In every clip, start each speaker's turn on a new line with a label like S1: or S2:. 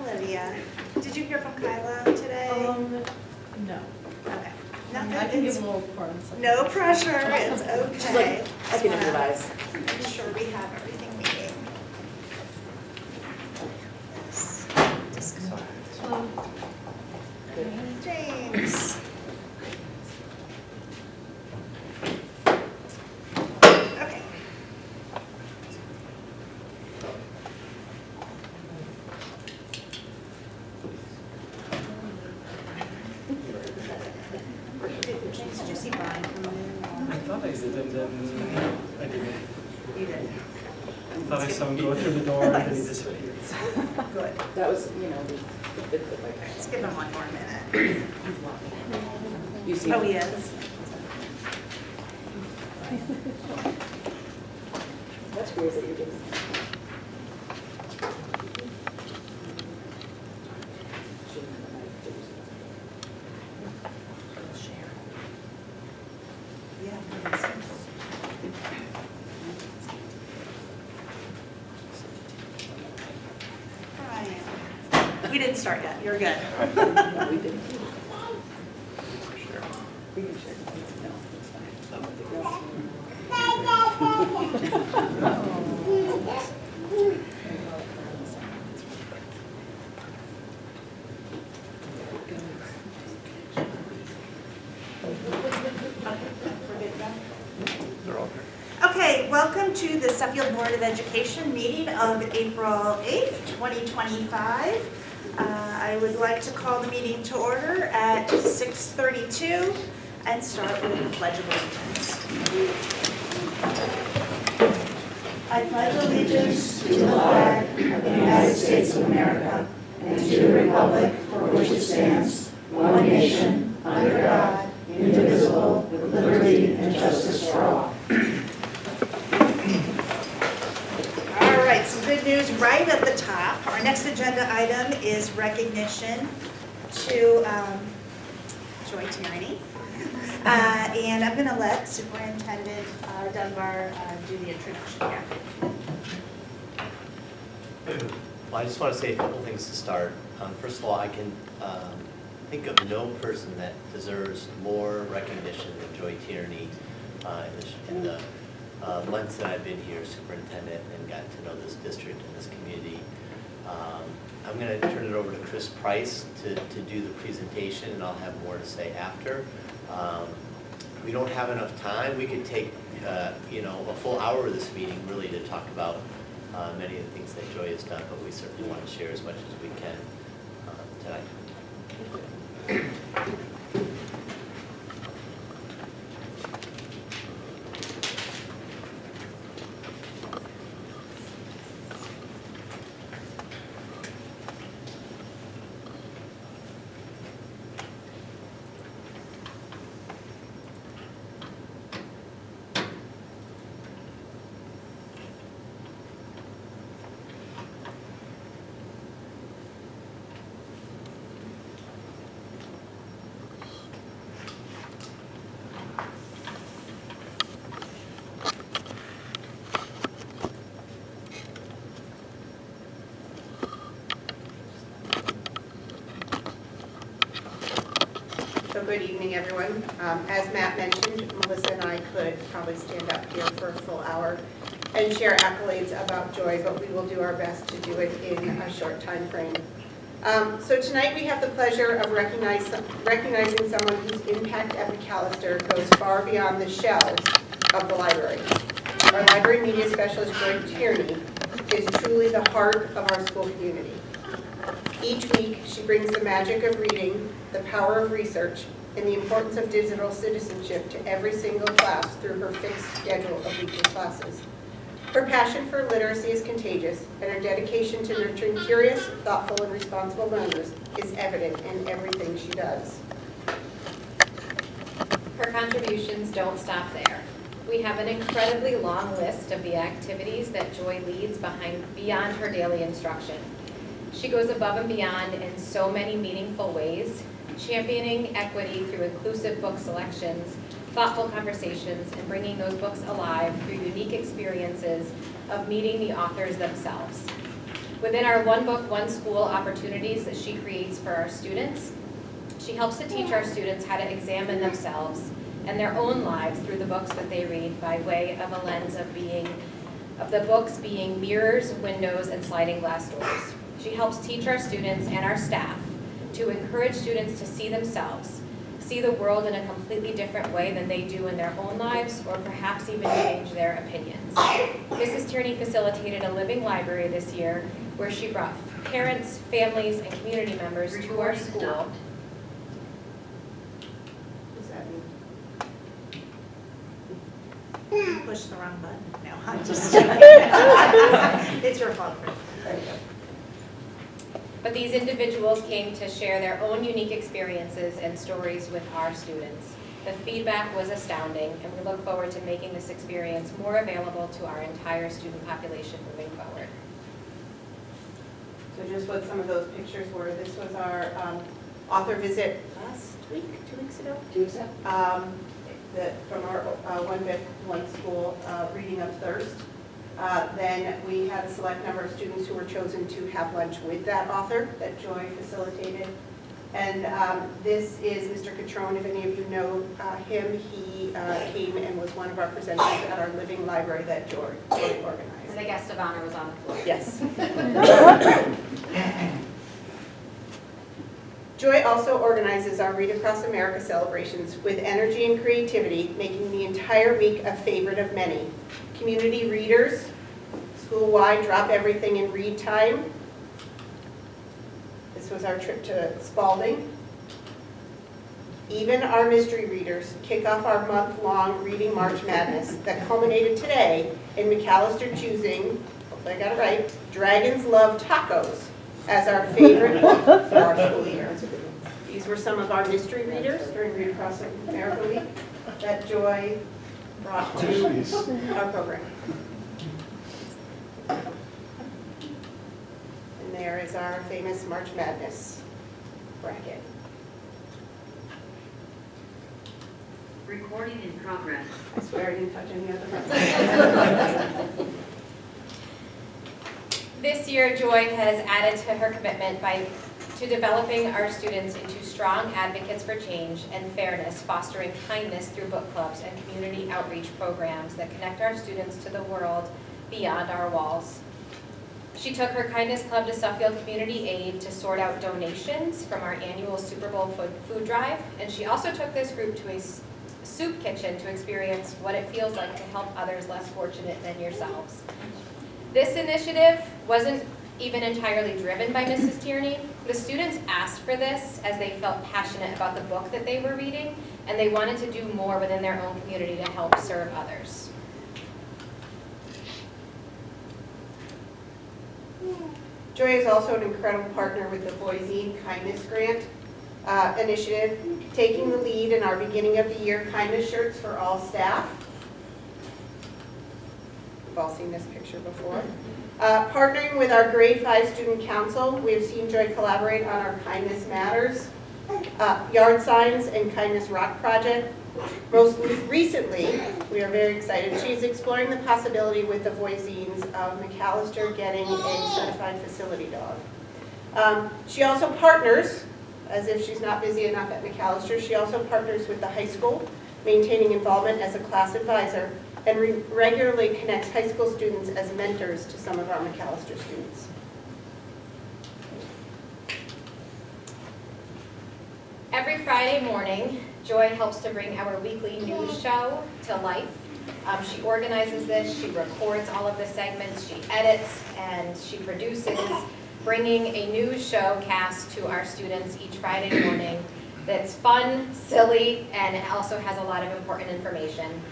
S1: Olivia, did you hear from Kyla today?
S2: No.
S1: Okay.
S2: I
S1: Nothing.
S2: can give
S1: It's-
S2: a little part.
S1: No pressure, it's okay.
S3: She's like, I can improvise.
S1: I'm sure we have everything we need. Yes. Discard. James. Okay. James, did you see Brian come in?
S4: I thought I did, and then I didn't.
S1: You did.
S4: I thought I saw him go through the door and then he disappeared.
S1: Good.
S3: That was, the
S1: Let's give him one more minute.
S3: You see.
S1: Oh, he is.
S3: That's weird that you didn't.
S1: We didn't start yet, you're good.
S3: No, we didn't. We can share. No, it's fine.
S1: Okay, welcome to the Suffield Board of Education meeting of April 8th, 2025. I would like to call the meeting to order at 6:32 and start with the Pledge of Allegiance. I pledge allegiance to the flag of the United States of America and to the republic for which it stands, one nation, under God, indivisible, with liberty and justice for all. All right, some good news right at the top. Our next agenda item is recognition to Joy Tierney. And I'm going to let Superintendent Dunbar do the introduction here.
S5: Well, I just want to say a couple things to start. First of all, I can think of no person that deserves more recognition than Joy Tierney in the months that I've been here superintendent and gotten to know this district and this community. I'm going to turn it over to Chris Price to do the presentation, and I'll have more to say after. We don't have enough time. We could take a full hour of this meeting really to talk about many of the things that Joy has done, but we certainly want to share as much as we can tonight.
S6: So good evening, everyone. As Matt mentioned, Melissa and I could probably stand up here for a full hour and share accolades about Joy, but we will do our best to do it in a short time frame. So tonight we have the pleasure of recognizing someone whose impact at McAllister goes far beyond the shelves of the library. Our library media specialist, Joy Tierney, is truly the heart of our school community. Each week, she brings the magic of reading, the power of research, and the importance of digital citizenship to every single class through her fixed schedule of weekly classes. Her passion for literacy is contagious, and her dedication to nurturing curious, thoughtful, and responsible learners is evident in everything she does.
S7: Her contributions don't stop there. We have an incredibly long list of the activities that Joy leads beyond her daily instruction. She goes above and beyond in so many meaningful ways, championing equity through inclusive book selections, thoughtful conversations, and bringing those books alive through unique experiences of meeting the authors themselves. Within our One Book, One School opportunities that she creates for our students, she helps to teach our students how to examine themselves and their own lives through the books that they read by way of a lens of the books being mirrors, windows, and sliding glass doors. She helps teach our students and our staff to encourage students to see themselves, see the world in a completely different way than they do in their own lives, or perhaps even change their opinions. Mrs. Tierney facilitated a living library this year where she brought parents, families, and community members to our school.
S6: What does that mean?
S1: Push the wrong button. No, I'm just joking. It's your fault.
S6: There you go.
S7: But these individuals came to share their own unique experiences and stories with our students. The feedback was astounding, and we look forward to making this experience more available to our entire student population moving forward.
S6: So just what some of those pictures were, this was our author visit last week, 2 weeks ago?
S3: 2 weeks ago?
S6: From our One Book, One School reading of Thirst. Then we had a select number of students who were chosen to have lunch with that author that Joy facilitated. And this is Mr. Catrone. If any of you know him, he came and was one of our presenters at our living library that Joy organized.
S7: And the guest of honor was on the floor.
S6: Yes. Joy also organizes our Read Across America celebrations with energy and creativity, making the entire week a favorite of many. Community readers, school-wide drop everything and read time. This was our trip to Spalding. Even our mystery readers kick off our month-long Reading March Madness that culminated today in McAllister choosing, hopefully I got it right, Dragons Love Tacos as our favorite book for our school year. These were some of our mystery readers during Read Across America Week that Joy brought to our program. And there is our famous March Madness bracket.
S2: Recording in progress.
S6: I swear I didn't touch any other buttons.
S7: This year, Joy has added to her commitment to developing our students into strong advocates for change and fairness, fostering kindness through book clubs and community outreach programs that connect our students to the world beyond our walls. She took her Kindness Club to Suffield Community Aid to sort out donations from our annual Super Bowl food drive, and she also took this group to a soup kitchen to experience what it feels like to help others less fortunate than yourselves. This initiative wasn't even entirely driven by Mrs. Tierney. The students asked for this as they felt passionate about the book that they were reading, and they wanted to do more within their own community to help serve others.
S6: Joy is also an incredible partner with the Voisin Kindness Grant initiative, taking the lead in our beginning of the year kindness shirts for all staff. We've all seen this picture before. Partnering with our grade 5 student council, we have seen Joy collaborate on our Kindness Matters, yard signs, and Kindness Rock project. Most recently, we are very excited, she's exploring the possibility with the Voisins of McAllister getting a certified facility dog. She also partners, as if she's not busy enough at McAllister, she also partners with the high school, maintaining involvement as a class advisor, and regularly connects high school students as mentors to some of our McAllister students.
S7: Every Friday morning, Joy helps to bring our weekly news show to life. She organizes this, she records all of the segments, she edits, and she produces, bringing a news show cast to our students each Friday morning that's fun, silly, and it also has a lot of important information.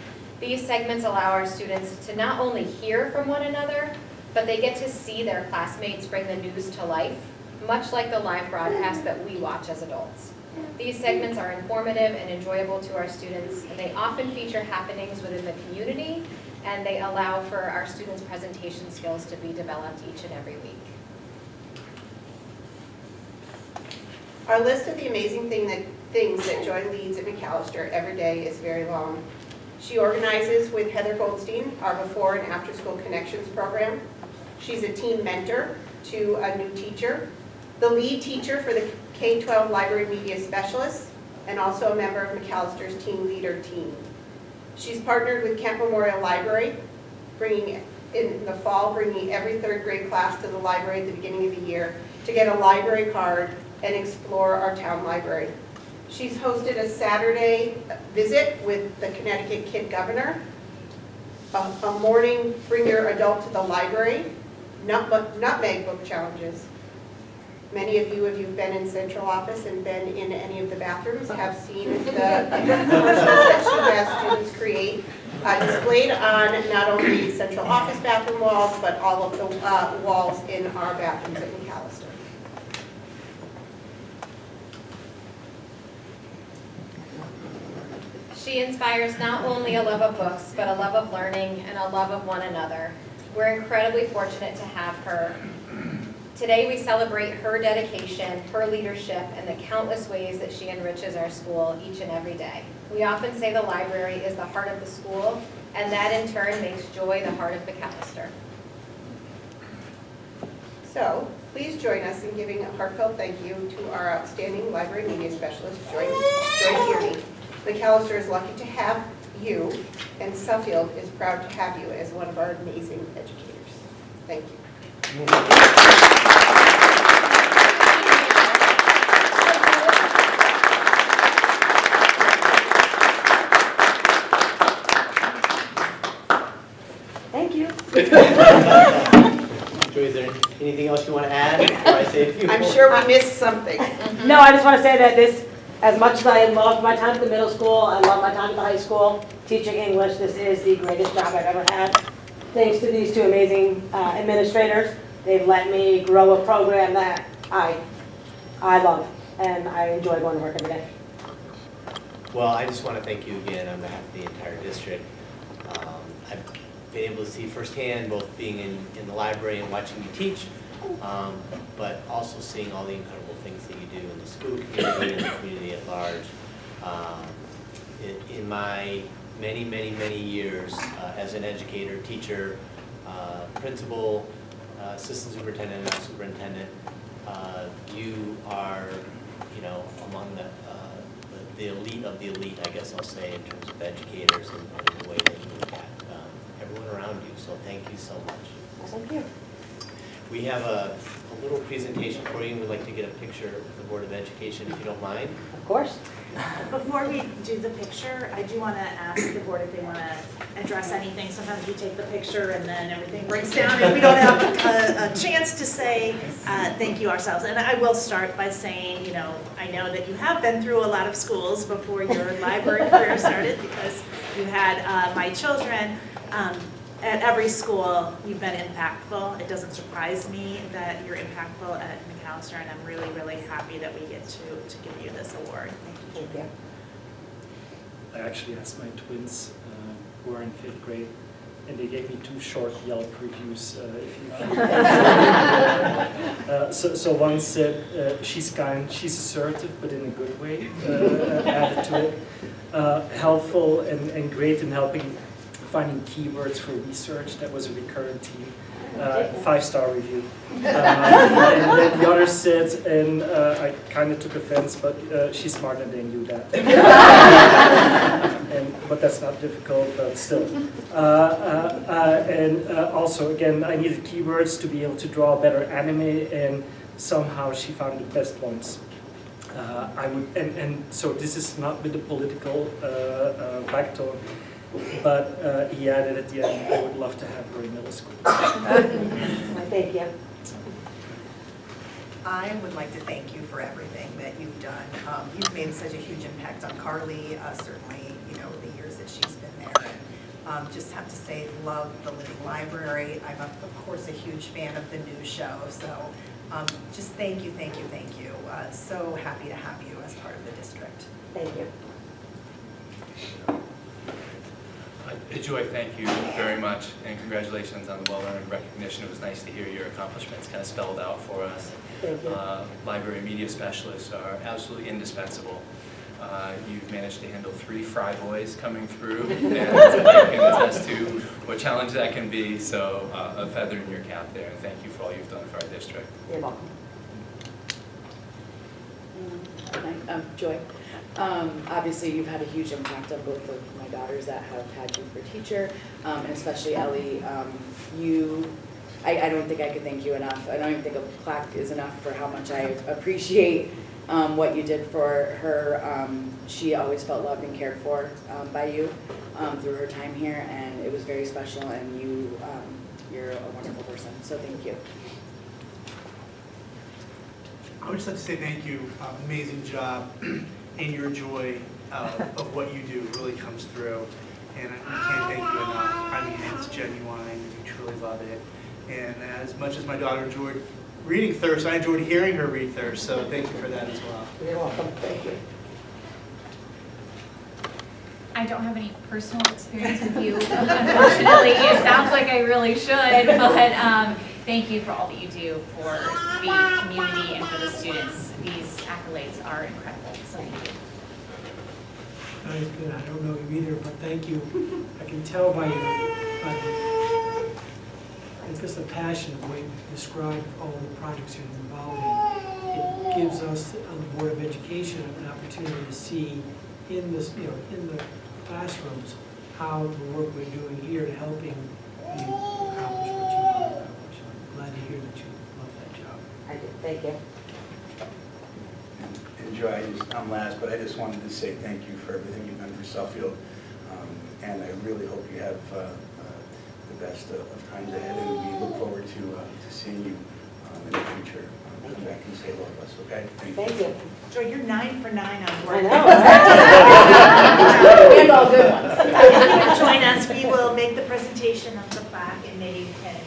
S7: These segments allow our students to not only hear from one another, but they get to see their classmates bring the news to life, much like the live broadcast that we watch as adults. These segments are informative and enjoyable to our students, and they often feature happenings within the community, and they allow for our students' presentation skills to be developed each and every week.
S6: Our list of the amazing things that Joy leads at McAllister every day is very long. She organizes with Heather Goldstein our Before and After School Connections program. She's a team mentor to a new teacher, the lead teacher for the K-12 Library Media Specialist, and also a member of McAllister's Team Leader team. She's partnered with Kent Memorial Library, in the fall, bringing every third grade class to the library at the beginning of the year to get a library card and explore our town library. She's hosted a Saturday visit with the Connecticut Kid Governor, a morning bring your adult to the library, nutmeg book challenges. Many of you, if you've been in central office and been in any of the bathrooms, have seen the commercials that she has students create, displayed on not only central office bathroom walls, but all of the walls in our bathrooms at McAllister.
S7: She inspires not only a love of books, but a love of learning and a love of one another. We're incredibly fortunate to have her. Today we celebrate her dedication, her leadership, and the countless ways that she enriches our school each and every day. We often say the library is the heart of the school, and that in turn makes Joy the heart of McAllister.
S6: So, please join us in giving a heartfelt thank you to our outstanding library media specialist, Joy Tierney. McAllister is lucky to have you, and Suffield is proud to have you as one of our amazing educators. Thank you.
S2: Thank you.
S5: Joy, is there anything else you want to add before I say a few
S6: I'm
S5: more?
S6: sure we missed something.
S2: No, I just want to say that this, as much as I loved my time at the middle school, I love my time at the high school, teaching English, this is the greatest job I've ever had. Thanks to these two amazing administrators, they've let me grow a program that I love, and I enjoy going to work every day.
S5: Well, I just want to thank you again on behalf of the entire district. I've been able to see firsthand, both being in the library and watching you teach, but also seeing all the incredible things that you do in the school community and the community at large. In my many, many, many years as an educator, teacher, principal, assistant superintendent, and superintendent, you are, among the elite of the elite, I guess I'll say, in terms of educators and the way that you look at everyone around you. So thank you so much.
S2: Thank you.
S5: We have a little presentation for you, and we'd like to get a picture of the Board of Education, if you don't mind.
S2: Of course.
S1: Before we do the picture, I do want to ask the board if they want to address anything. Sometimes we take the picture and then everything breaks down and we don't have a chance to say thank you ourselves. And I will start by saying, I know that you have been through a lot of schools before your library career started, because you had my children. At every school, you've been impactful. It doesn't surprise me that you're impactful at McAllister, and I'm really, really happy that we get to give you this award. Thank you.
S2: Thank you.
S4: I actually asked my twins who are in 5th grade, and they gave me 2 short Yelp reviews. So one said, she's kind, she's assertive, but in a good way, added to it. Helpful and great in helping finding keywords for research. That was a recurrent theme. 5-star review. And then the other said, and I kind of took offense, but she's smarter than you, Dad. But that's not difficult, but still. And also, again, I needed keywords to be able to draw better anime, and somehow she found the best ones. So this is not with the political backtone. But he added at the end, I would love to have her in middle school.
S2: Thank you.
S8: I would like to thank you for everything that you've done. You've made such a huge impact on Carly, certainly, the years that she's been there. And just have to say, love the Living Library. I'm, of course, a huge fan of the news show. So just thank you, thank you, thank you. So happy to have you as part of the district.
S2: Thank you.
S9: Joy, thank you very much, and congratulations on the well-earned recognition. It was nice to hear your accomplishments kind of spelled out for us.
S2: Thank you.
S9: Library media specialists are absolutely indispensable You've managed to handle 3 fry boys coming through, and I can attest to what challenge that can be, so a feather in your cap there, and thank you for all you've done for our district.
S2: You're welcome.
S3: Joy, obviously you've had a huge impact on both of my daughters that have had you for teacher, and especially Ellie. I don't think I could thank you enough. I don't even think a plaque is enough for how much I appreciate what you did for her. She always felt loved and cared for by you through her time here, and it was very special, and you're a wonderful person, so thank you.
S10: I would just like to say thank you. Amazing job, and your joy of what you do really comes through. And I can't thank you enough. I mean, it's genuine. You truly love it. And as much as my daughter enjoyed reading Thirst, I enjoyed hearing her read Thirst. So thank you for that as well.
S2: You're welcome. Thank you.
S11: I don't have any personal experience with you, unfortunately. It sounds like I really should, but thank you for all that you do for the community and for the students. These accolades are incredible, so thank you.
S12: That is good. I don't know you either, but thank you. I can tell by just the passion of the way you describe all the projects you're involved in. It gives us on the Board of Education an opportunity to see in this, in the classrooms, how the work we're doing here to helping you accomplish what you want to accomplish. I'm glad to hear that you love that job.
S2: I do. Thank you.
S13: And Joy, I'm last, but I just wanted to say thank you for everything you've done for Suffield, and I really hope you have the best of times ahead, and we look forward to seeing you in the future. Come back and say hello to us, okay?
S2: Thank you.
S1: Joy, you're 9 for 9 on
S2: I
S1: work.
S2: know.
S3: And all good ones.
S1: Join us, we will make the presentation of the plaque, and maybe you can get a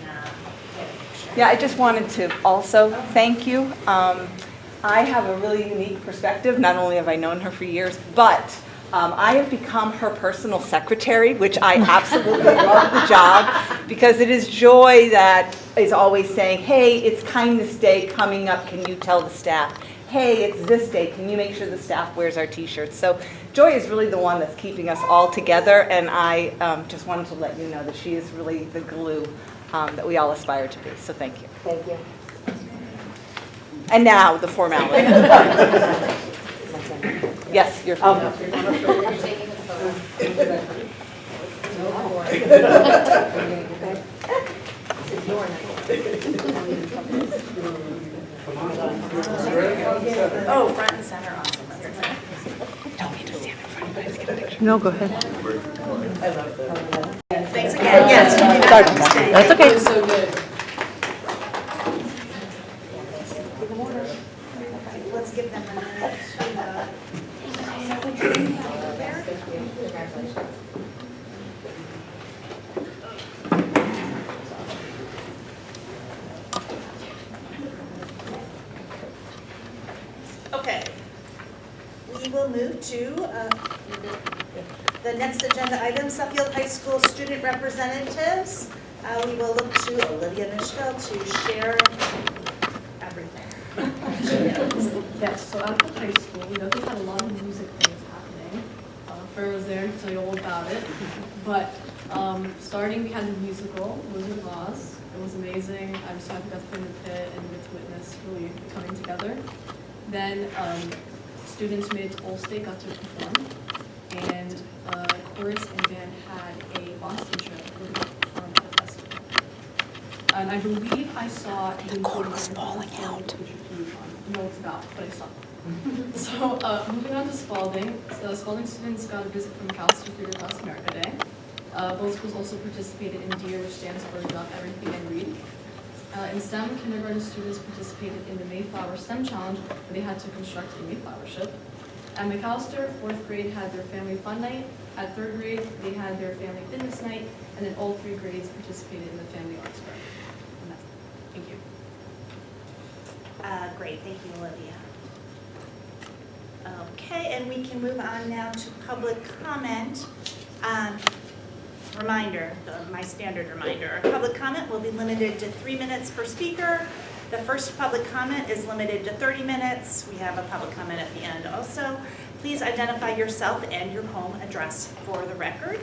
S1: picture.
S14: Yeah, I just wanted to also thank you. I have a really unique perspective. Not only have I known her for years, but I have become her personal secretary, which I absolutely love the job, because it is Joy that is always saying, hey, it's Kindness Day coming up, can you tell the staff? Hey, it's this day, can you make sure the staff wears our t-shirts? So Joy is really the one that's keeping us all together, and I just wanted to let you know that she is really the glue that we all aspire to be, so thank you.
S2: Thank you.
S14: And now, the formality. Yes, you're.
S2: Oh.
S7: You're taking a photo.
S8: Oh, front and center, awesome.
S14: Don't need to stand in front of it. Get a picture. No, go ahead.
S1: Thanks again, yes. you do
S14: Sorry.
S1: have to stay.
S14: That's okay.
S3: So good.
S1: Let's give them a minute
S7: Congratulations.
S1: Okay. We will move to the next agenda item, Suffield High School student representatives. We will look to Olivia Mischel to share everything.
S15: Yes, so at the high school, we definitely had a lot of music things happening. Fer was there to tell you all about it. But starting, we had the musical, Wizard of Oz. It was amazing. I'm so happy I got to play in the pit and get to witness really coming together. Then students who made it to All-State got to perform. And chorus and band had a Boston trip where they got to perform at the festival. And I believe I saw the cord was falling out. Know what it's about, but I saw. So moving on to Spalding. So Spalding students got a visit from Callister Theater Across America Day. Both schools also participated in DEAR, which stands for Drop Everything and Read. In STEM, kindergarten students participated in the Mayflower STEM Challenge, where they had to construct a Mayflower ship. At McAllister, 4th grade had their family fun night. At 3rd grade, they had their family fitness night, and then all 3 grades participated in the family arts fair. And that's it. Thank you.
S1: Great, thank you, Olivia. Okay, and we can move on now to public comment. Reminder, my standard reminder, public comment will be limited to 3 minutes per speaker. The first public comment is limited to 30 minutes. We have a public comment at the end also. Please identify yourself and your home address for the record.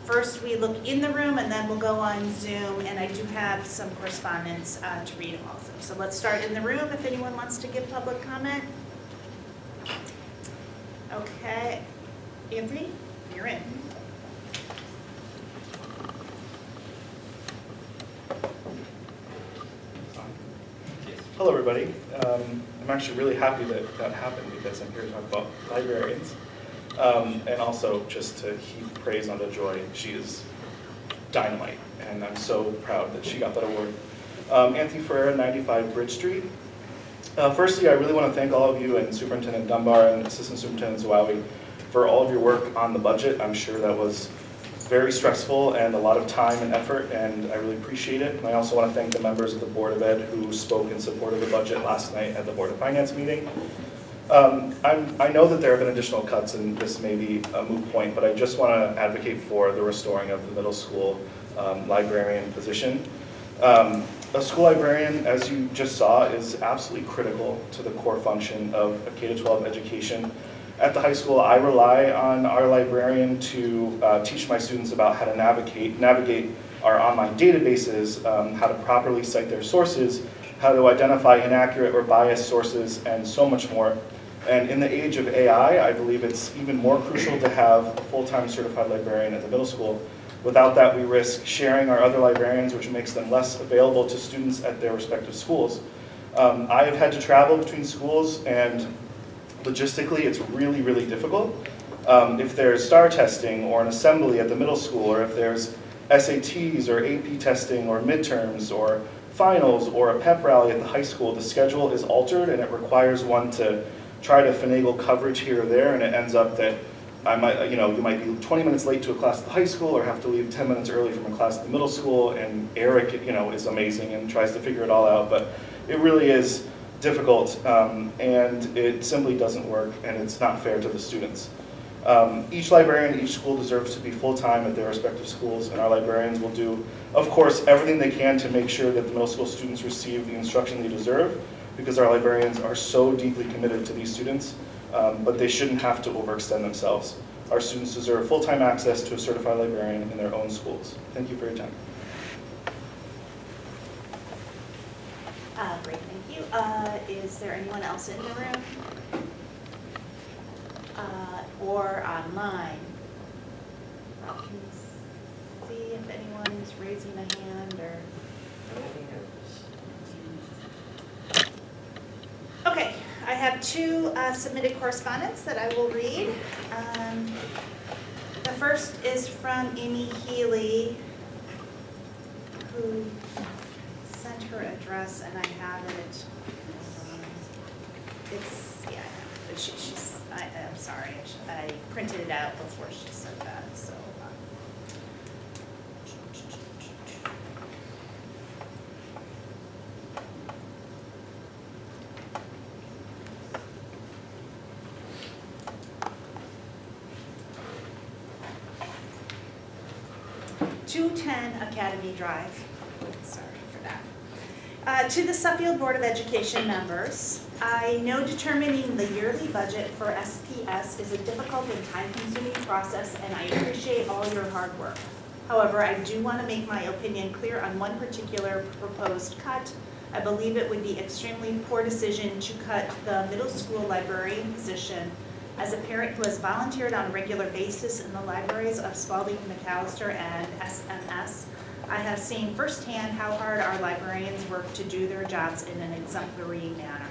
S1: First, we look in the room, and then we'll go on Zoom, and I do have some correspondence to read also. So let's start in the room if anyone wants to give public comment. Okay. Anthony, you're in.
S16: Hello, everybody. I'm actually really happy that that happened because I'm here to talk about librarians. And also just to heap praise onto Joy. She is dynamite, and I'm so proud that she got that award. Anthony Ferreira, 95 Bridge Street. Firstly, I really want to thank all of you and Superintendent Dunbar and Assistant Superintendent Zawawi for all of your work on the budget. I'm sure that was very stressful and a lot of time and effort, and I really appreciate it. And I also want to thank the members of the Board of Ed who spoke in support of the budget last night at the Board of Finance meeting. I know that there have been additional cuts, and this may be a moot point, but I just want to advocate for the restoring of the middle school librarian position. A school librarian, as you just saw, is absolutely critical to the core function of a K-12 education. At the high school, I rely on our librarian to teach my students about how to navigate our online databases, how to properly cite their sources, how to identify inaccurate or biased sources, and so much more. And in the age of AI, I believe it's even more crucial to have a full-time certified librarian at the middle school. Without that, we risk sharing our other librarians, which makes them less available to students at their respective schools. I have had to travel between schools, and logistically, it's really, really difficult. If there's STAR testing or an assembly at the middle school, or if there's SATs or AP testing or midterms or finals or a pep rally at the high school, the schedule is altered, and it requires one to try to finagle coverage here or there, and it ends up that you might be 20 minutes late to a class at the high school, or have to leave 10 minutes early from a class at the middle school. And Eric, is amazing and tries to figure it all out, but it really is difficult, and it simply doesn't work, and it's not fair to the students. Each librarian at each school deserves to be full-time at their respective schools, and our librarians will do, of course, everything they can to make sure that the middle school students receive the instruction they deserve, because our librarians are so deeply committed to these students, but they shouldn't have to overextend themselves. Our students deserve full-time access to a certified librarian in their own schools. Thank you for your time.
S1: Great, thank you. Is there anyone else in the room? Or online? Can you see if anyone's raising a hand or? Okay, I have two submitted correspondence that I will read. The first is from Amy Healy, who sent her address, and I have it. I'm sorry, I printed it out before she said that, so. "210 Academy Drive." Sorry for that. To the Suffield Board of Education members, I know determining the yearly budget for SPS is a difficult and time-consuming process, and I appreciate all your hard work. However, I do want to make my opinion clear on one particular proposed cut. I believe it would be extremely poor decision to cut the middle school librarian position. As a parent who has volunteered on a regular basis in the libraries of Spalding, McAllister, and SMS, I have seen firsthand how hard our librarians work to do their jobs in an exemplary manner.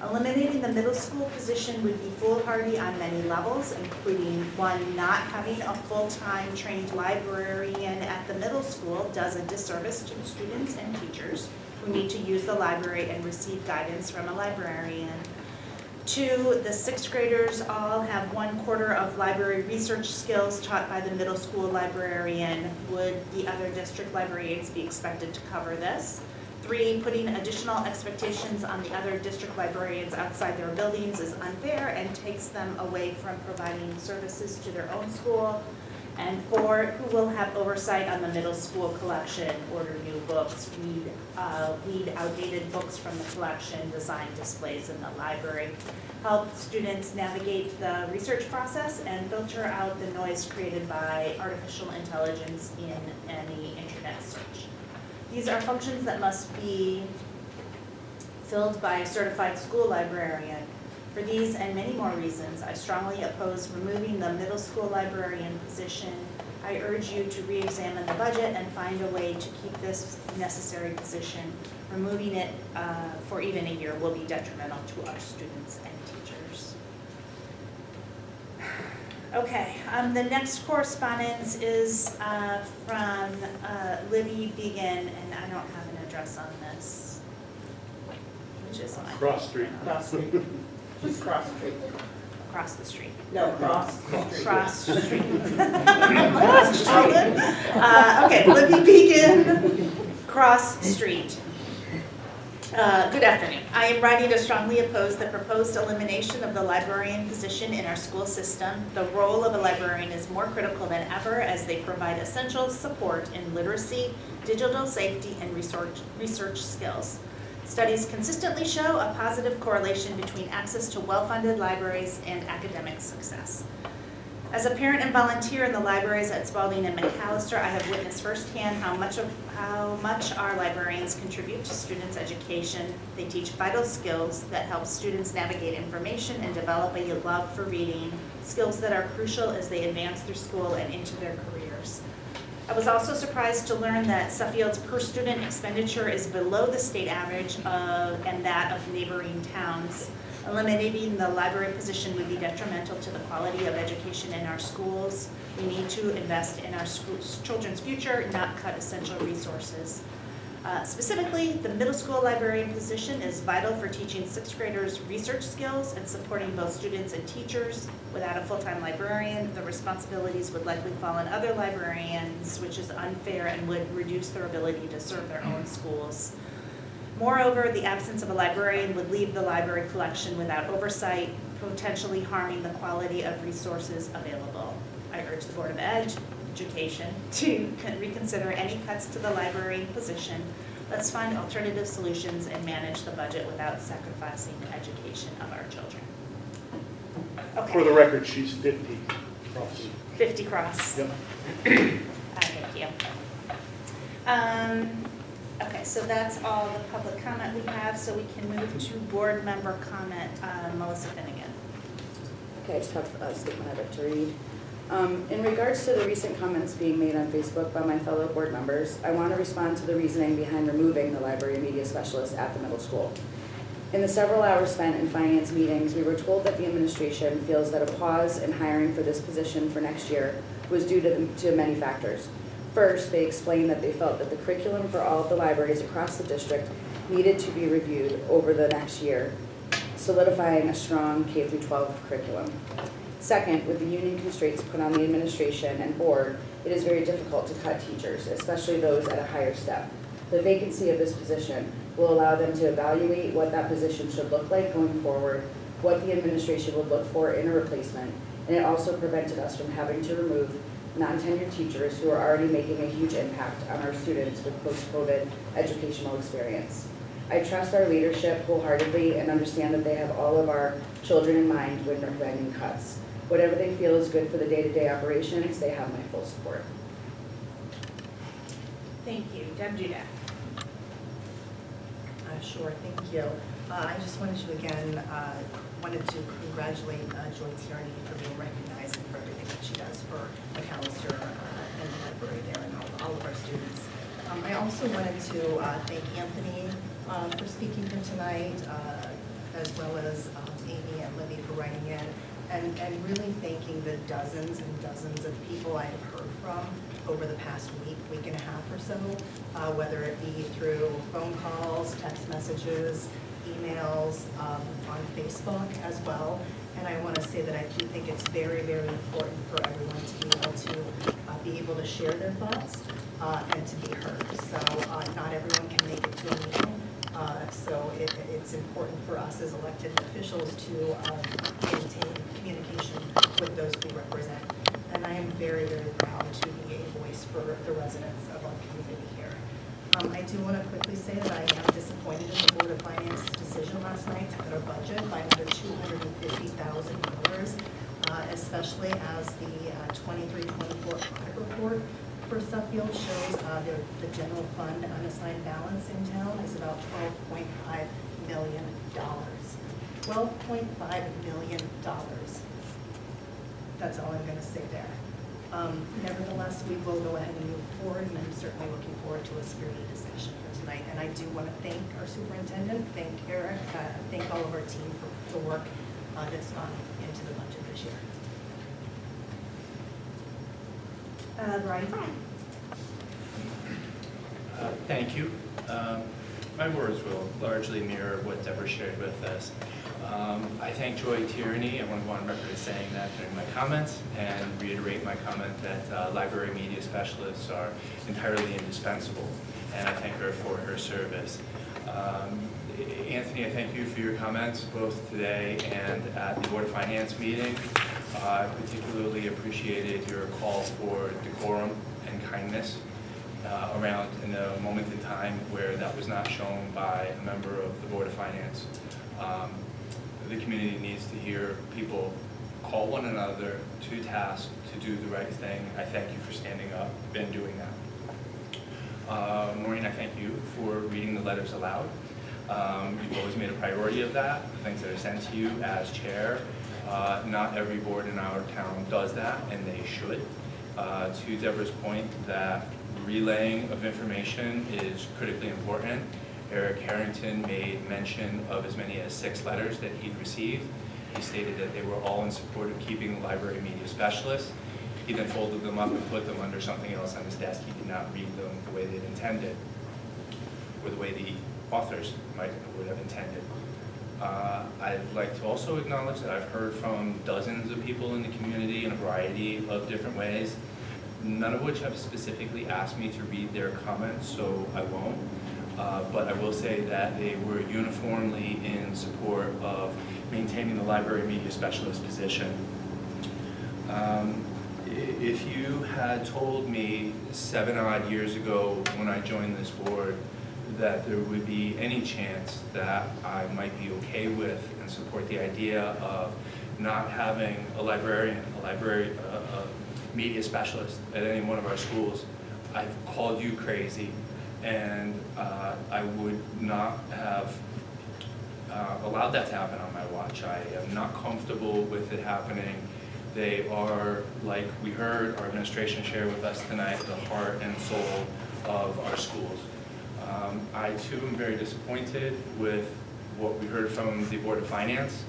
S1: Eliminating the middle school position would be foolhardy on many levels, including one, not having a full-time trained librarian at the middle school does a disservice to the students and teachers who need to use the library and receive guidance from a librarian. Two, the sixth graders all have 1/4 of library research skills taught by the middle school librarian. Would the other district librarians be expected to cover this? Three, putting additional expectations on the other district librarians outside their buildings is unfair and takes them away from providing services to their own school. And 4, who will have oversight on the middle school collection, order new books, weed outdated books from the collection, design displays in the library, help students navigate the research process, and filter out the noise created by artificial intelligence in any internet search. These are functions that must be filled by a certified school librarian. For these and many more reasons, I strongly oppose removing the middle school librarian position. I urge you to re-examine the budget and find a way to keep this necessary position. Removing it for even a year will be detrimental to our students and teachers. Okay, the next correspondence is from Libby Began, and I don't have an address on this, which is my.
S17: Cross Street.
S2: Cross Street. Just cross the street.
S1: Across the street.
S2: No, cross.
S1: Cross the street. Okay, Libby Beacon, Cross Street. Good afternoon. I am writing to strongly oppose the proposed elimination of the librarian position in our school system. The role of a librarian is more critical than ever as they provide essential support in literacy, digital safety, and research skills. Studies consistently show a positive correlation between access to well-funded libraries and academic success. As a parent and volunteer in the libraries at Spalding and McAllister, I have witnessed firsthand how much our librarians contribute to students' education. They teach vital skills that help students navigate information and develop a love for reading, skills that are crucial as they advance through school and into their careers. I was also surprised to learn that Suffield's per-student expenditure is below the state average and that of neighboring towns. Eliminating the library position would be detrimental to the quality of education in our schools. We need to invest in our children's future, not cut essential resources. Specifically, the middle school librarian position is vital for teaching 6th graders research skills and supporting both students and teachers. Without a full-time librarian, the responsibilities would likely fall on other librarians, which is unfair and would reduce their ability to serve their own schools. Moreover, the absence of a librarian would leave the library collection without oversight, potentially harming the quality of resources available. I urge the Board of Education to reconsider any cuts to the library position. Let's find alternative solutions and manage the budget without sacrificing the education of our children. Okay.
S17: For the record, she's 50 cross.
S1: 50 cross.
S17: Yep.
S1: Thank you. Okay, so that's all the public comment we have, so we can move to board member comment. Melissa Finnegan.
S3: Okay, I just have a statement I'd like to read. In regards to the recent comments being made on Facebook by my fellow board members, I want to respond to the reasoning behind removing the library media specialist at the middle school. In the several hours spent in finance meetings, we were told that the administration feels that a pause in hiring for this position for next year was due to many factors. First, they explained that they felt that the curriculum for all of the libraries across the district needed to be reviewed over the next year, solidifying a strong K-12 curriculum. Second, with the union constraints put on the administration and board, it is very difficult to cut teachers, especially those at a higher step. The vacancy of this position will allow them to evaluate what that position should look like going forward, what the administration would look for in a replacement, and it also prevented us from having to remove non-tenured teachers who are already making a huge impact on our students with post-COVID educational experience. I trust our leadership wholeheartedly and understand that they have all of our children in mind when recommending cuts. Whatever they feel is good for the day-to-day operations, they have my full support.
S1: Thank you. Deb Duda.
S8: Sure, thank you. I just wanted to again, wanted to congratulate Joy Tierney for being recognized and for everything that she does for McAllister and the library there and all of our students. I also wanted to thank Anthony for speaking here tonight, as well as Amy and Libby for writing in, and really thanking the dozens and dozens of people I have heard from over the past week and a half or so, whether it be through phone calls, text messages, emails, on Facebook as well. And I want to say that I do think it's very, very important for everyone to be able to share their thoughts and to be heard. So not everyone can make it to a meeting. So it's important for us as elected officials to maintain communication with those we represent. and I am very, very proud to be a voice for the residents of our community here. I do want to quickly say that I am disappointed in the Board of Finance's decision last night to cut our budget by another $250,000, especially as the 23-24 audit report for Suffield shows the general fund unassigned balance in town is about $12.5 million. $12.5 million. That's all I'm going to say there. Nevertheless, we will go ahead and move forward, and I'm certainly looking forward to a spirited discussion here tonight. And I do want to thank our superintendent, thank Eric, thank all of our team for the work that's gone into the budget this year.
S1: Brian?
S9: Thank you. My words will largely mirror what Deborah shared with us. I thank Joy Tierney. I want to go on record as saying that during my comments and reiterate my comment that library media specialists are entirely indispensable, and I thank her for her service. Anthony, I thank you for your comments both today and at the Board of Finance meeting. I particularly appreciated your call for decorum and kindness around in a moment in time where that was not shown by a member of the Board of Finance. The community needs to hear people call one another to task to do the right thing. I thank you for standing up and doing that. Maureen, I thank you for reading the letters aloud. You've always made a priority of that, the things that are sent to you as chair. Not every board in our town does that, and they should. To Deborah's point that relaying of information is critically important, Eric Harrington made mention of as many as 6 letters that he'd received. He stated that they were all in support of keeping the library media specialist. He then folded them up and put them under something else on his desk. He did not read them the way they'd intended, or the way the authors would have intended. I'd like to also acknowledge that I've heard from dozens of people in the community in a variety of different ways, none of which have specifically asked me to read their comments, so I won't. But I will say that they were uniformly in support of maintaining the library media specialist position. If you had told me 7 odd years ago when I joined this board that there would be any chance that I might be okay with and support the idea of not having a librarian, a media specialist at any one of our schools, I've called you crazy, and I would not have allowed that to happen on my watch. I am not comfortable with it happening. They are, like we heard our administration share with us tonight, the heart and soul of our schools. I too am very disappointed with what we heard from the Board of Finance.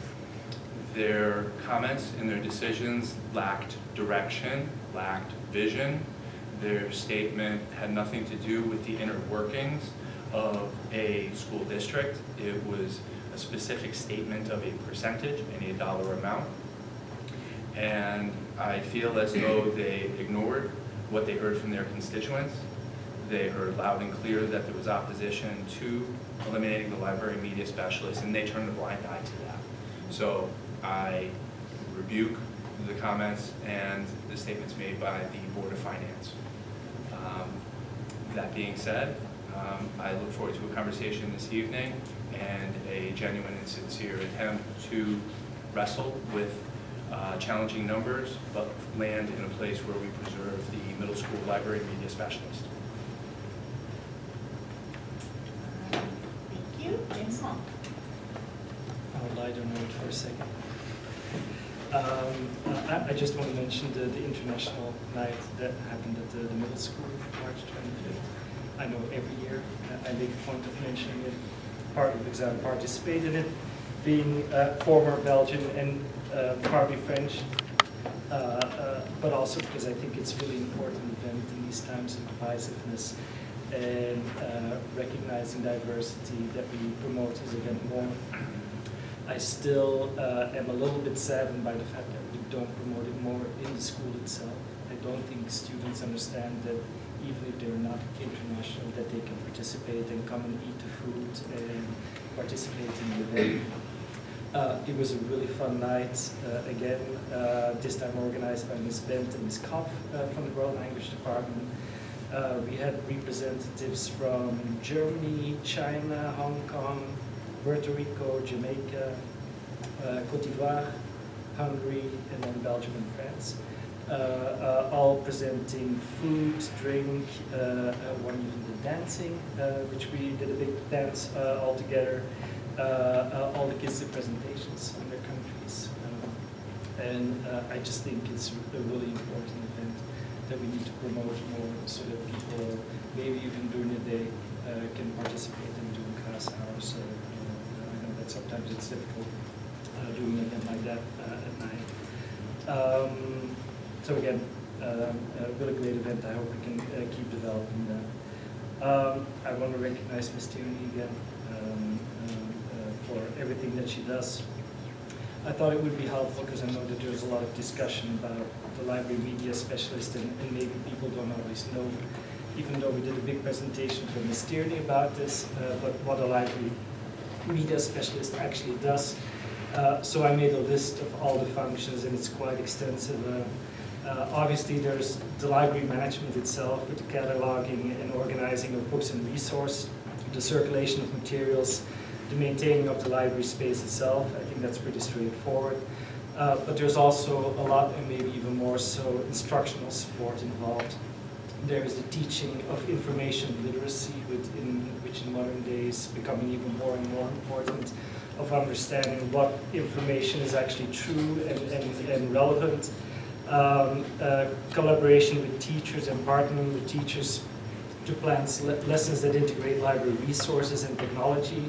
S9: Their comments and their decisions lacked direction, lacked vision. Their statement had nothing to do with the inner workings of a school district. It was a specific statement of a percentage and a dollar amount. And I feel as though they ignored what they heard from their constituents. They heard loud and clear that there was opposition to eliminating the library media specialist, and they turned a blind eye to that. So I rebuke the comments and the statements made by the Board of Finance. That being said, I look forward to a conversation this evening and a genuine and sincere attempt to wrestle with challenging numbers, but land in a place where we preserve the middle school library media specialist.
S1: Thank you. James Hall.
S4: I'll lie down note for a second. I just want to mention the international night that happened at the middle school, March 25th. I know every year I make a point of mentioning it, partly because I participate in it, being former Belgian and partly French, but also because I think it's a really important event in these times of divisiveness and recognizing diversity that we promote this event more. I still am a little bit saddened by the fact that we don't promote it more in the school itself. I don't think students understand that even if they're not international, that they can participate and come and eat the food and participate in the event. It was a really fun night, again, this time organized by Ms. Bent and Ms. Kopf from the World Language Department. We had representatives from Germany, China, Hong Kong, Puerto Rico, Jamaica, Cote d'Ivoire, Hungary, and then Belgium and France. All presenting food, drink, one even did dancing, which we did a big dance all together. All the kids did presentations on their countries. And I just think it's a really important event that we need to promote more so that people, maybe even during the day, can participate in doing class hours. I know that sometimes it's difficult doing an event like that at night. So again, a really great event. I hope we can keep developing that. I want to recognize Ms. Tierney again for everything that she does. I thought it would be helpful because I know that there's a lot of discussion about the library media specialist and maybe people don't always know, even though we did a big presentation for Ms. Tierney about this, but what a library media specialist actually does. So I made a list of all the functions and it's quite extensive. Obviously there's the library management itself with the cataloging and organizing of books and resources, the circulation of materials, the maintaining of the library space itself. I think that's pretty straightforward. But there's also a lot, and maybe even more so, instructional support involved. There is the teaching of information literacy, which in modern days becoming even more and more important, of understanding what information is actually true and relevant. Collaboration with teachers and partnering with teachers to plan lessons that integrate library resources and technology.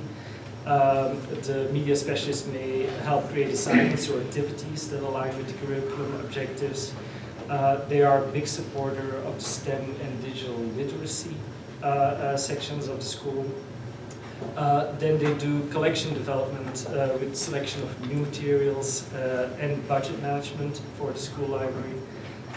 S4: The media specialist may help create assignments or activities that align with the curriculum objectives. They are a big supporter of the STEM and digital literacy sections of the school. Then they do collection development with selection of new materials and budget management for the school library.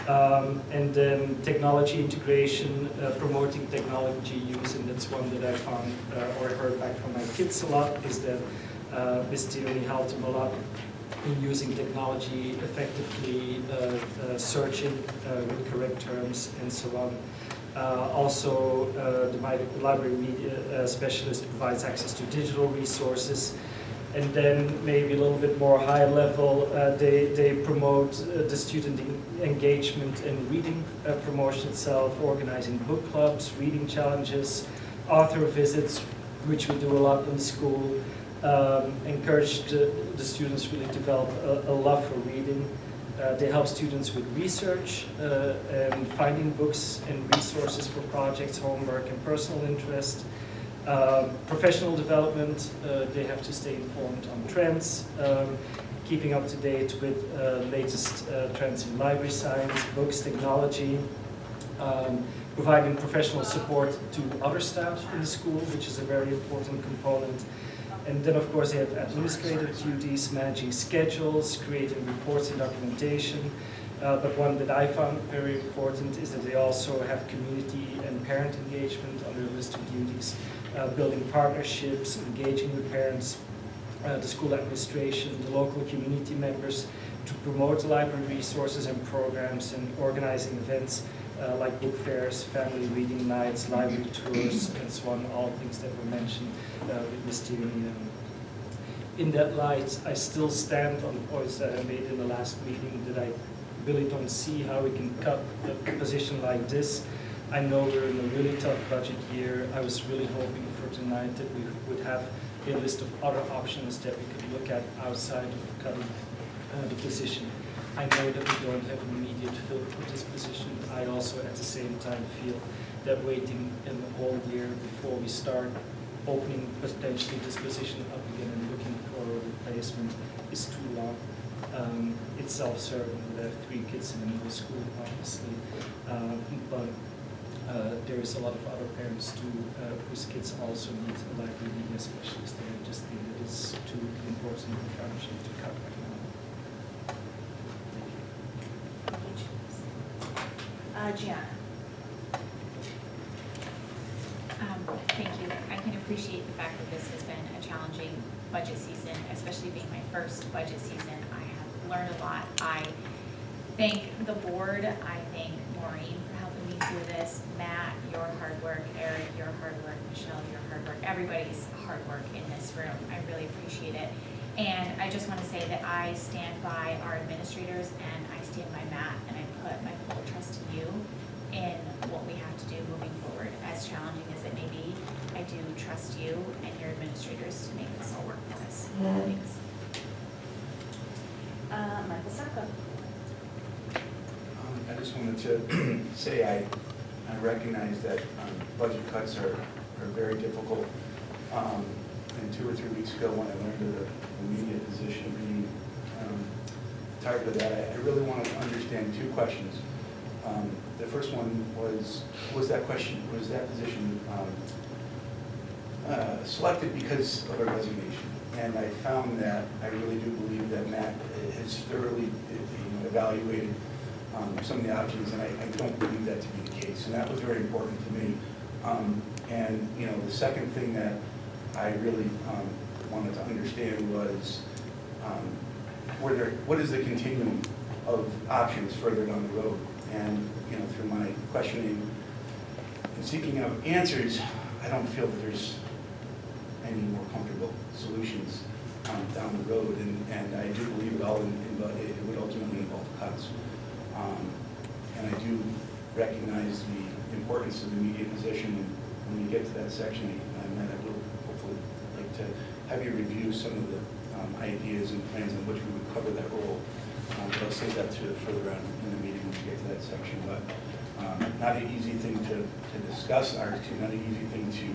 S4: And then technology integration, promoting technology use, and that's one that I found or heard back from my kids a lot, is that Ms. Tierney helped them a lot in using technology effectively, searching with correct terms and so on. Also, the library media specialist provides access to digital resources. And then maybe a little bit more high level, they promote the student engagement and reading promotion itself, organizing book clubs, reading challenges, author visits, which we do a lot in the school, encourage the students really to develop a love for reading. They help students with research and finding books and resources for projects, homework, and personal interest. Professional development, they have to stay informed on trends, keeping up to date with latest trends in library science, books, technology, providing professional support to other staff in the school, which is a very important component. And then, of course, they have administrative duties, managing schedules, creating reports and documentation. But one that I found very important is that they also have community and parent engagement on their list of duties, building partnerships, engaging with parents, the school administration, the local community members to promote library resources and programs, and organizing events like book fairs, family reading nights, library tours, and so on, all things that were mentioned with Ms. Tierney. In that light, I still stand on the points that I made in the last meeting, that I really don't see how we can cut a position like this. I know we're in a really tough budget year. I was really hoping for tonight that we would have a list of other options that we could look at outside of cutting the position. I know that we don't have an immediate fill for this position. I also at the same time feel that waiting a whole year before we start opening potentially this position up again and looking for a replacement is too long. It's self-serving that I have 3 kids in the middle school, obviously, but there is a lot of other parents too whose kids also need a library media specialist, and I just think that it's too important of a function to cut right now.
S1: Gianna.
S11: Thank you. I can appreciate the fact that this has been a challenging budget season, especially being my first budget season. I have learned a lot. I thank the board. I thank Maureen for helping me through this. Matt, your hard work. Eric, your hard work. Michelle, your hard work. Everybody's hard work in this room. I really appreciate it. And I just want to say that I stand by our administrators and I stand by Matt, and I put my full trust in you in what we have to do moving forward. As challenging as it may be, I do trust you and your administrators to make this all work for us. Thanks.
S1: Michael Sacco.
S13: I just wanted to say I recognize that budget cuts are very difficult. And 2 or 3 weeks ago, when I learned of the immediate position being targeted that, I really wanted to understand 2 questions. The first one was that position selected because of a resignation? And I found that I really do believe that Matt has thoroughly evaluated some of the options, and I don't believe that to be the case. And that was very important to me. And the second thing that I really wanted to understand was what is the continuum of options further down the road? And through my questioning and seeking out answers, I don't feel that there's any more comfortable solutions down the road. And I do believe it would ultimately involve cuts. And I do recognize the importance of the immediate position. And when you get to that section, I will hopefully like to have you review some of the ideas and plans on which we would cover that role. But I'll save that to further on in the meeting when we get to that section. But not an easy thing to discuss, or not an easy thing to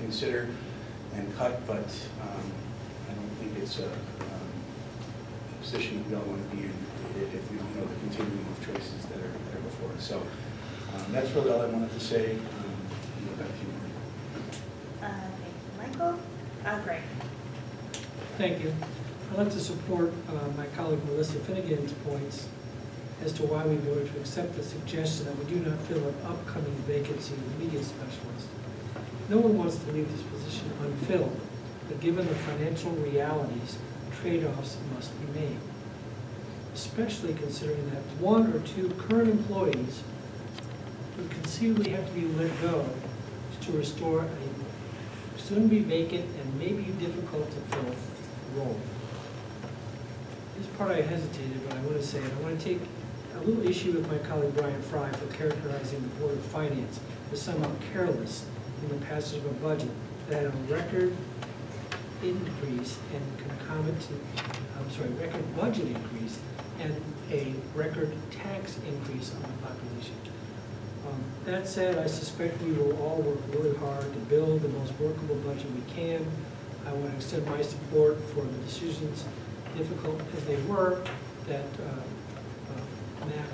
S13: consider and cut, but I don't think it's a position that we all want to be in if we don't know the continuum of choices that are before us. So that's really all I wanted to say. Back to you, Marie.
S1: Thank you, Michael. Greg.
S12: Thank you. I'd like to support my colleague Melissa Finnegan's points as to why we voted to accept the suggestion that we do not fill an upcoming vacancy of media specialist. No one wants to leave this position unfilled, but given the financial realities, trade-offs must be made, especially considering that 1 or 2 current employees would conceivably have to be let go to restore a soon-be vacant and maybe difficult to fill role. This part I hesitated, but I want to say it. I want to take a little issue with my colleague Brian Fry for characterizing the Board of Finance as somehow careless in the passage of a budget that had a record increase and record budget increase and a record tax increase on the population. That said, I suspect we will all work really hard to build the most workable budget we can. I want to extend my support for the decisions, difficult as they were, that Matt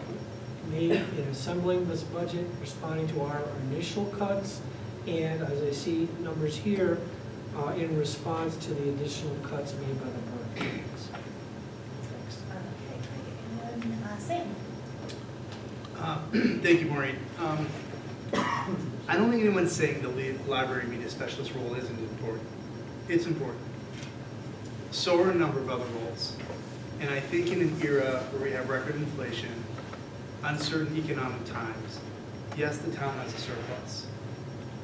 S12: made in assembling this budget, responding to our initial cuts, and as I see numbers here, in response to the additional cuts made by the Board of Finance. Thanks.
S1: Okay, and Sam.
S10: Thank you, Maureen. I don't think anyone's saying the library media specialist role isn't important. It's important. So are a number of other roles. And I think in an era where we have record inflation, uncertain economic times, yes, the town has a surplus,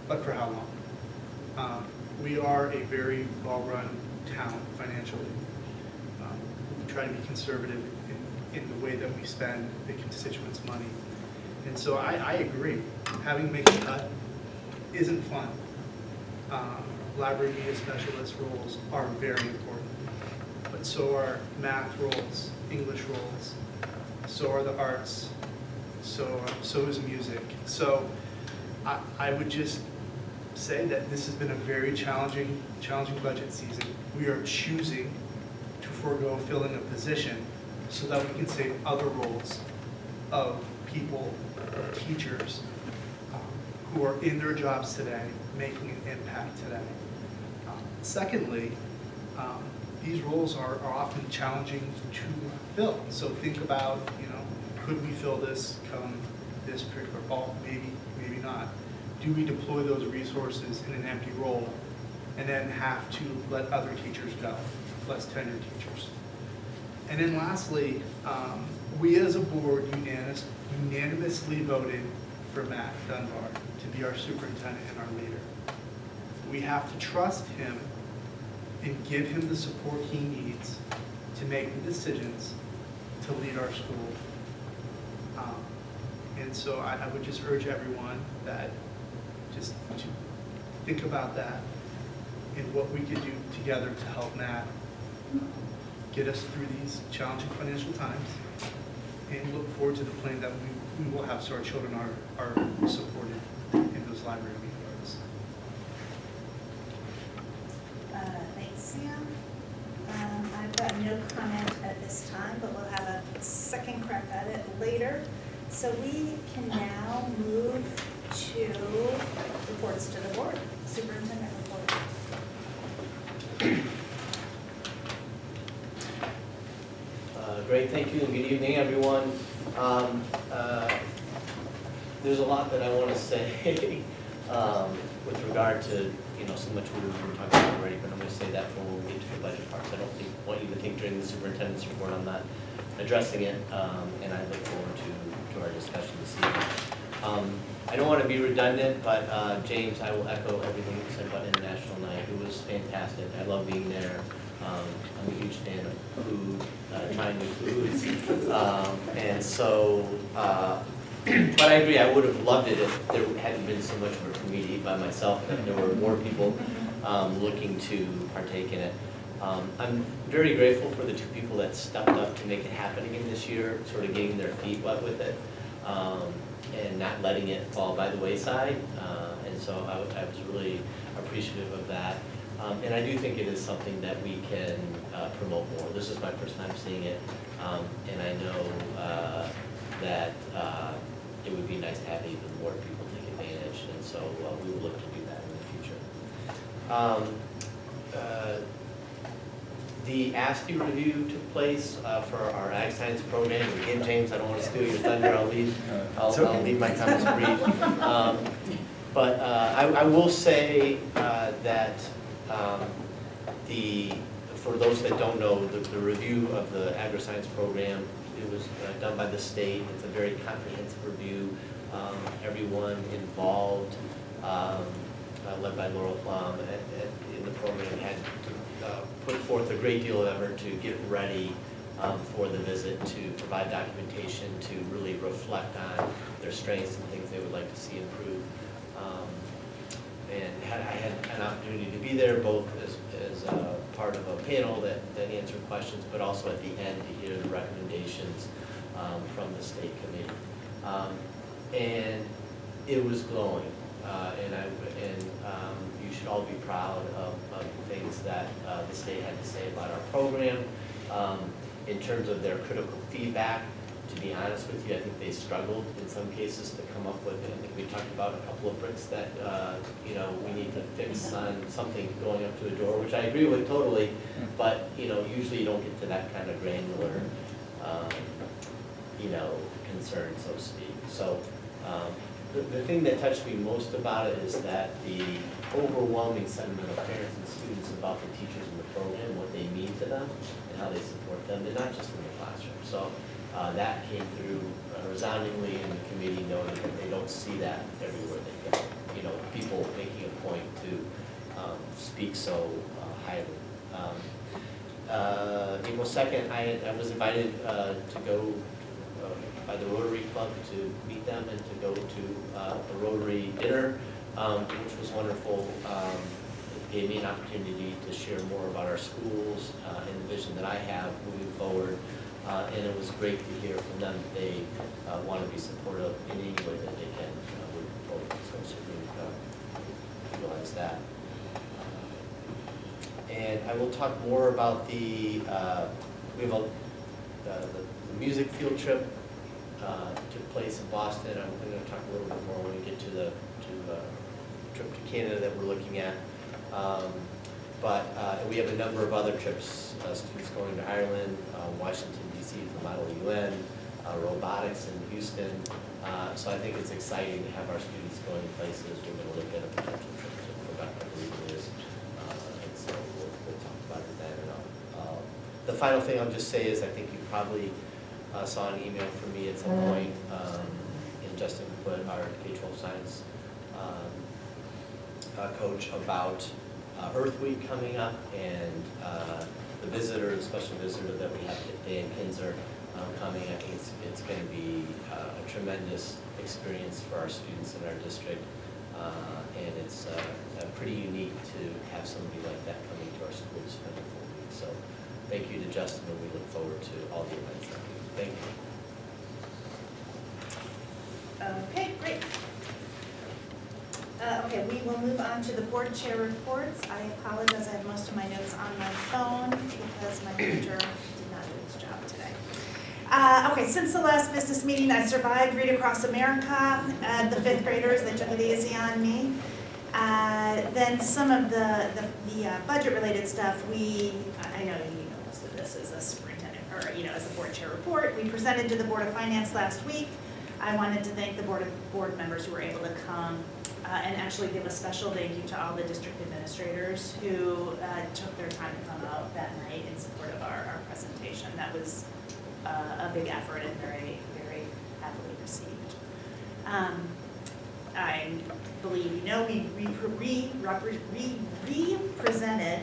S10: but for how long? We are a very well-run town financially. We try to be conservative in the way that we spend the constituents' money. And so I agree, having to make a cut isn't fun. Library media specialist roles are very important, but so are math roles, English roles, so are the arts, so is music. So I would just say that this has been a very challenging budget season. We are choosing to forego filling a position so that we can save other roles of people, of teachers, who are in their jobs today, making an impact today. Secondly, these roles are often challenging to fill. So think about, could we fill this come this particular fall? Maybe, maybe not. Do we deploy those resources in an empty role and then have to let other teachers go, less tenured teachers. And then lastly, we as a board unanimously voted for Matt Dunbar to be our superintendent and our leader. We have to trust him and give him the support he needs to make the decisions to lead our school. And so I would just urge everyone that just to think about that and what we could do together to help Matt get us through these challenging financial times, and look forward to the plan that we will have so our children are supported in those library yards.
S1: Thanks, Sam. I've got no comment at this time, but we'll have a second crack at it later. So we can now move to reports to the board. Superintendent report.
S5: Great, thank you, and good evening, everyone. There's a lot that I want to say with regard to, so much we were talking about already, but I'm going to say that when we get to the budget parts. I don't want you to think during the superintendent's report I'm not addressing it, and I look forward to our discussion this evening. I don't want to be redundant, but James, I will echo everything you said about International Night. It was fantastic. I love being there. I'm a huge fan of food, trying new foods. And so, but I agree, I would have loved it if there hadn't been so much for me to eat by myself, and there were more people looking to partake in it. I'm very grateful for the two people that stepped up to make it happen again this year, sort of getting their feet wet with it, and not letting it fall by the wayside. And so I was really appreciative of that. And I do think it is something that we can promote more. This is my first time seeing it, and I know that it would be nice to have even more people take advantage, and so we will look to do that in the future. The ASTI review took place for our Ag Science program. Again, James, I don't want to steal your thunder. I'll leave my comments brief. But I will say that for those that don't know, the review of the Agri-Science program, it was done by the state. It's a very comprehensive review. Everyone involved, led by Laurel Flom in the program, had to put forth a great deal of effort to get ready for the visit, to provide documentation, to really reflect on their strengths and things they would like to see improve. And I had an opportunity to be there both as part of a panel that answered questions, but also at the end to hear the recommendations from the state committee. And it was glowing, and you should all be proud of the things that the state had to say about our program. In terms of their critical feedback, to be honest with you, I think they struggled in some cases to come up with it. I think we talked about a couple of bricks that we need to fix on something going up to a door, which I agree with totally, but usually you don't get to that kind of granular concern, so to speak. So the thing that touched me most about it is that the overwhelming sentiment of parents and students about the teachers in the program, what they mean to them, and how they support them, and not just in the classroom. So that came through resoundingly, and the committee noted that they don't see that everywhere they go. People making a point to speak so highly. April 2nd, I was invited to go by the Rotary Club to meet them and to go to a Rotary dinner, which was wonderful. It gave me an opportunity to share more about our schools and the vision that I have moving forward. And it was great to hear from them that they want to be supportive in any way that they can moving forward. So certainly realize that. And I will talk more about we have the music field trip took place in Boston. I'm going to talk a little bit more when we get to the trip to Canada that we're looking at. But we have a number of other trips, students going to Ireland, Washington, D.C. for Model UN, robotics in Houston. So I think it's exciting to have our students going places. We're going to look at a potential trip to Quebec, I believe it is, The final thing I'll just say is I think you probably saw an email from me at some point, and Justin put our K-12 science coach about Earth Week coming up, and the special visitor that we have, Dan Kinzer, coming. I think it's going to be a tremendous experience for our students in our district, and it's pretty unique to have somebody like that coming to our school to spend a full week. So thank you to Justin, and we look forward to all the events that we do. Thank you.
S1: Okay, great. Okay, we will move on to the board chair reports. I apologize, I have most of my notes on my phone because my computer did not do its job today. Okay, since the last business meeting, I survived Read Across America. The fifth graders, they took it easy on me. Then some of the budget-related stuff, I know you know most of this as a superintendent, or as a board chair report. We presented to the Board of Finance last week. I wanted to thank the board members who were able to come and actually give a special thank you to all the district administrators who took their time to come out that night in support of our presentation. That was a big effort and very, very happily received. I believe we presented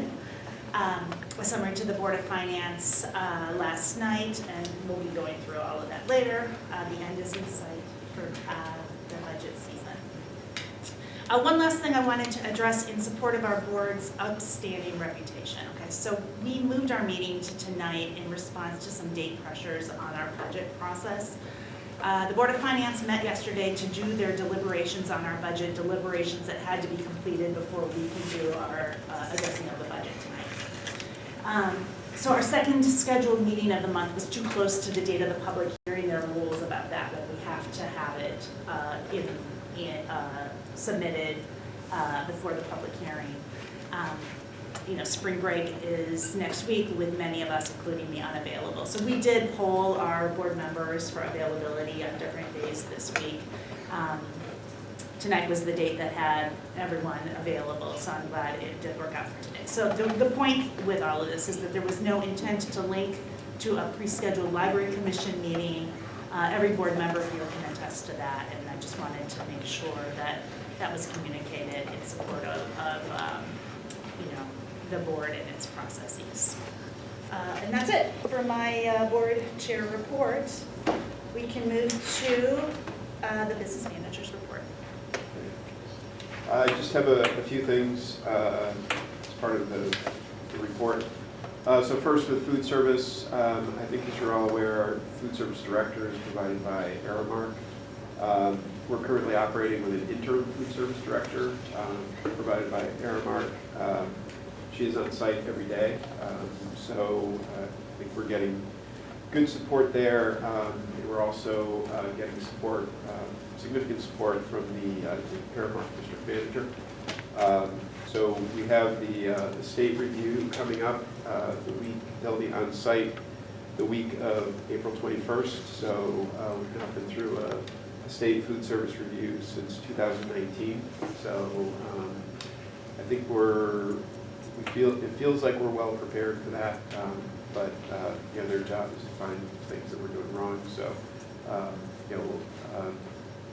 S1: a summary to the Board of Finance last night, and we'll be going through all of that later. The end is in sight for the budget season. One last thing I wanted to address in support of our board's upstanding reputation. Okay, so we moved our meeting to tonight in response to some date pressures on our budget process. The Board of Finance met yesterday to do their deliberations on our budget, deliberations that had to be completed before we can do our addressing of the budget tonight. So our second scheduled meeting of the month was too close to the date of the public hearing. There are rules about that, but we have to have it submitted before the public hearing. Spring break is next week with many of us, including me, unavailable. So we did poll our board members for availability on different days this week. Tonight was the date that had everyone available, so I'm glad it did work out for today. So the point with all of this is that there was no intent to link to a pre-scheduled library commission meeting. Every board member here can attest to that, and I just wanted to make sure that that was communicated in support of the board and its processes. And that's it for my board chair report. We can move to the business manager's report.
S18: I just have a few things as part of the report. So first with food service, I think as you're all aware, our food service director is provided by Aramark. We're currently operating with an interim food service director provided by Aramark. She is on site every day, so I think we're getting good support there. We're also getting support, significant support from the Aramark district manager. So we have the state review coming up the week. They'll be on site the week of April 21st. So we've not been through a state food service review since 2019. So I think it feels like we're well prepared for that. But their job is to find things that we're doing wrong. So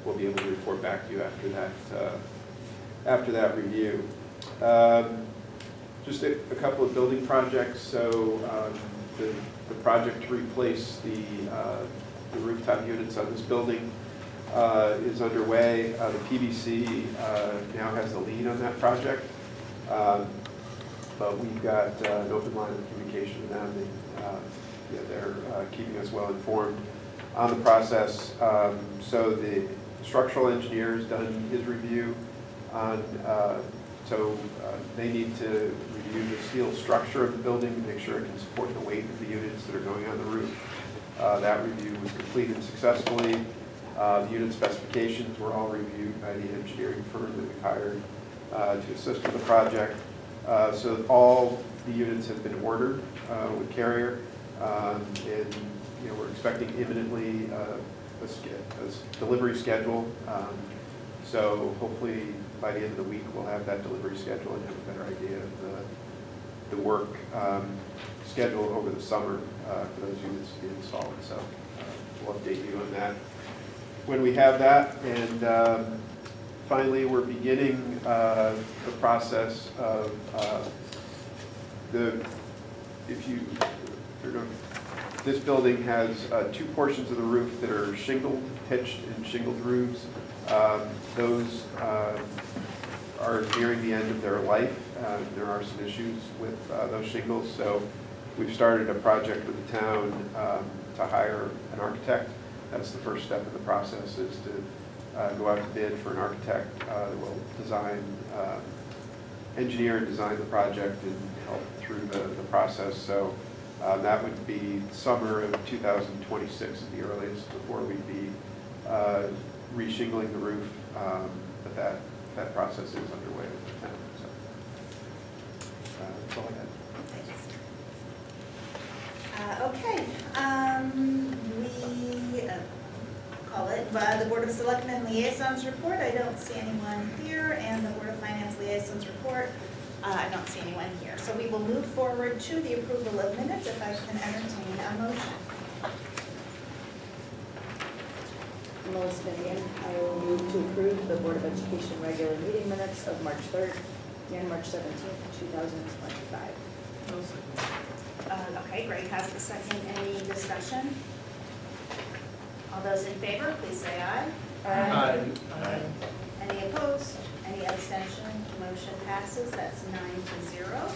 S18: we'll be able to report back to you after that review. Just a couple of building projects. So the project to replace the rooftop units on this building is underway. The PBC now has the lead on that project. But we've got an open line of communication with them. They're keeping us well informed on the process. So the structural engineer has done his review on, they need to review the steel structure of the building to make sure it can support the weight of the units that are going on the roof. That review was completed successfully. The unit specifications were all reviewed by the engineering firm that we hired to assist with the project. So all the units have been ordered with Carrier, and we're expecting imminently a delivery schedule. So hopefully by the end of the week we'll have that delivery schedule and have a better idea the work scheduled over the summer for those units to be installed. So we'll update you on that when we have that. And finally, we're beginning the process of this building has 2 portions of the roof that are shingled, pitched and shingled roofs. Those are nearing the end of their life. There are some issues with those shingles, so we've started a project with the town to hire an architect. That's the first step in the process, is to go out to bid for an architect that will engineer and design the project and help through the process. So that would be summer of 2026 at the earliest before we'd be re-shingling the roof, but that process is underway with the town. So that's all I had.
S1: Okay, we call it the Board of Selectmen Liaisons Report. I don't see anyone here, and the Board of Finance Liaisons Report. I don't see anyone here. So we will move forward to the approval of minutes, if I can entertain a motion.
S3: Melissa Vivian, I will move to approve the Board of Education regular meeting minutes of March 3rd and March 17th, 2025.
S1: Okay, Greg has the second. Any discussion? All those in favor, please say aye.
S4: Aye.
S1: Any opposed? Any abstention? Motion passes. That's 9-0.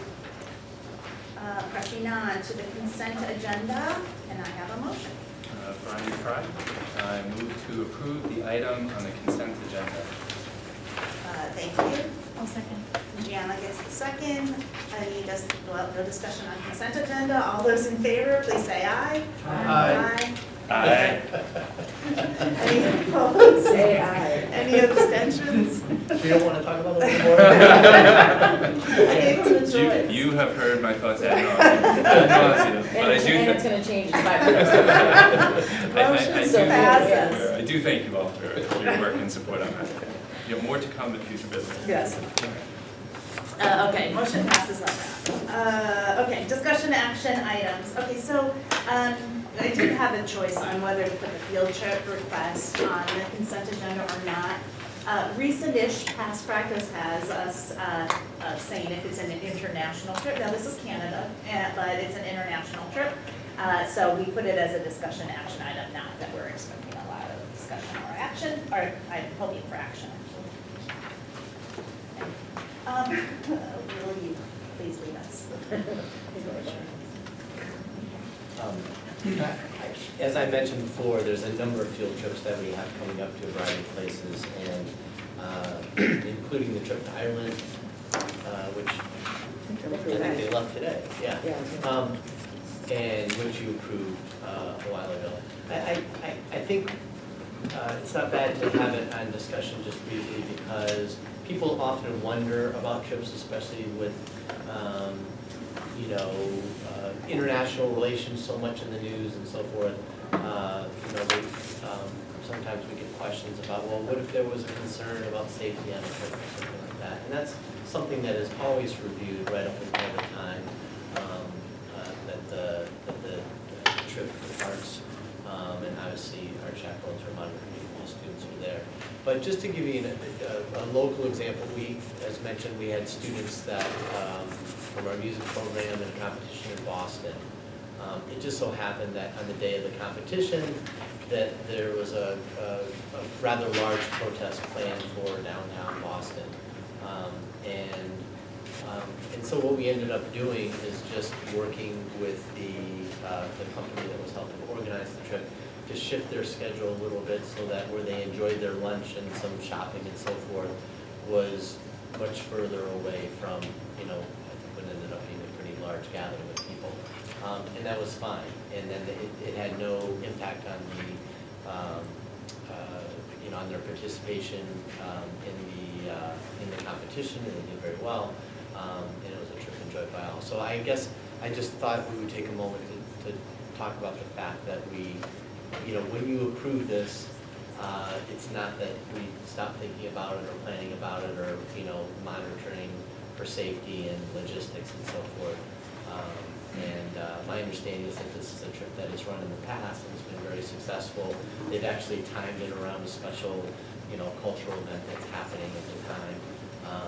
S1: Pressing on to the consent agenda, and I have a motion.
S9: Brian Fry, I move to approve the item on the consent agenda.
S1: Thank you.
S11: I'll second.
S1: Gianna gets the second. No discussion on consent agenda. All those in favor, please say aye.
S4: Aye.
S9: Aye.
S1: Any opposed?
S3: Say aye.
S1: Any abstentions?
S5: We don't want to talk about it anymore?
S9: You have heard my thoughts ad nauseam, but I do.
S3: And it's going to change in 5 minutes.
S1: Passes.
S9: I do thank you all for your work and support on that. You have more to come in future business.
S1: Yes. Okay, motion passes on that. Okay, discussion action items. Okay, so I did have a choice on whether to put the field trip request on the consent agenda or not. Recent-ish past practice has us saying if it's an international trip. Now, this is Canada, but it's an international trip. So we put it as a discussion action item, not that we're expecting a lot of discussion or action, or I'm hoping for action, actually. Will you please lead us?
S5: As I mentioned before, there's a number of field trips that we have coming up to a variety of places, and including the trip to Ireland, which I think they left today, yeah. And which you approved a while ago. I think it's not bad to have it on discussion just briefly, because people often wonder about trips, especially with international relations so much in the news and so forth. Sometimes we get questions about, well, what if there was a concern about safety on a trip or something like that? And that's something that is always reviewed right up until the time that the trip departs. And obviously our chaperones are monitoring all students who are there. But just to give you a local example, as mentioned, we had students that from our music program and competition in Boston. It just so happened that on the day of the competition, that there was a rather large protest planned for downtown Boston. And so what we ended up doing is just working with the company that was helping organize the trip to shift their schedule a little bit so that where they enjoyed their lunch and some shopping and so forth was much further away from, I think what ended up being a pretty large gathering of people. And that was fine. And then it had no impact on on their participation in the competition, and they did very well. And it was a trip enjoyed by all. So I guess I just thought we would take a moment to talk about the fact that when you approve this, it's not that we stop thinking about it or planning about it or, monitoring for safety and logistics and so forth. My understanding is that this is a trip that has run in the past and has been very successful. They've actually timed it around a special, cultural event that's happening at the time.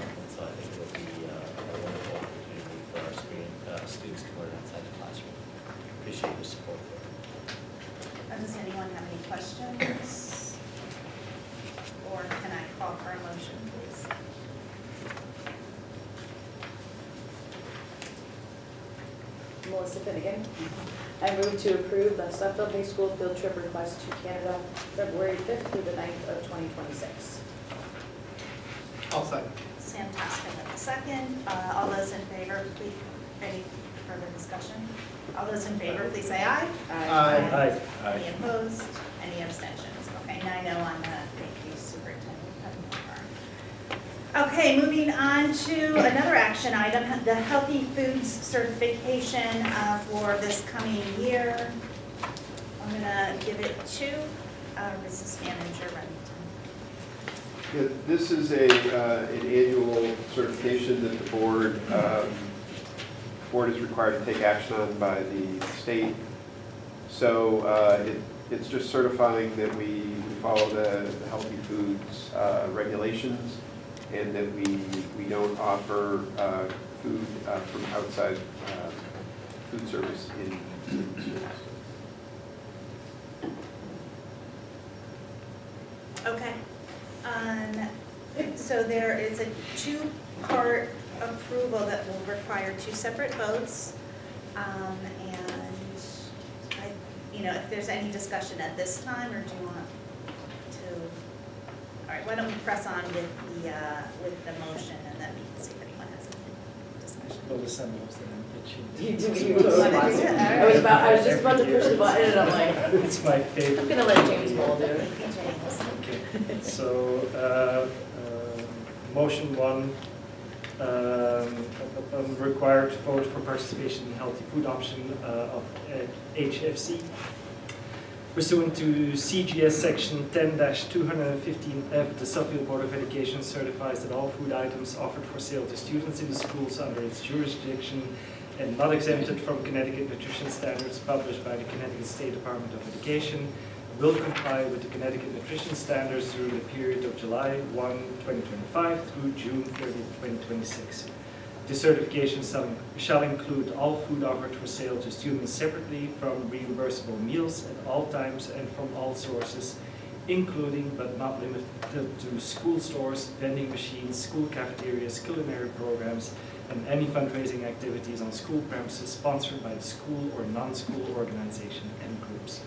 S5: And so I think it would be a wonderful opportunity for our students to learn outside the classroom. Appreciate your support there.
S1: Does anyone have any questions? Or can I call for a motion, please?
S3: Melissa Finnegan. I move to approve the Suffield High School field trip request to Canada, February 5th through the 9th of 2026.
S10: I'll second.
S1: Sam Taskin with the second. All those in favor, please, any further discussion? All those in favor, please say aye.
S4: Aye.
S1: Any opposed? Any abstentions? Okay, 9-0 on that. Thank you, Superintendent Putnam. Okay, moving on to another action item, the Healthy Foods certification for this coming year. I'm gonna give it to Business Manager Remington.
S18: Yeah, this is an annual certification that the board is required to take action on by the state. So it's just certifying that we follow the Healthy Foods regulations and that we don't offer food from outside food service in schools.
S1: Okay. So there is a two-part approval that will require two separate votes. If there's any discussion at this time, or do you want to? All right, why don't we press on with the motion, and then we can see if anyone has any discussion.
S4: Melissa knows that I'm itching.
S3: You do. I was just about to push the button and I'm like,
S4: It's my favorite.
S3: I'm gonna let James Ball do it.
S4: Okay, so, motion one, required vote for participation in healthy food option of HFC. Pursuant to CGS section 10-215F, the Suffield Board of Education certifies that all food items offered for sale to students in the schools under its jurisdiction and not exempted from Connecticut nutrition standards published by the Connecticut State Department of Education will comply with the Connecticut nutrition standards during the period of July 1, 2025 through June 30, 2026. The certification shall include all food offered for sale to students separately from reimbursable meals at all times and from all sources, including but not limited to school stores, vending machines, school cafeterias, culinary programs, and any fundraising activities on school premises sponsored by the school or non-school organization and groups.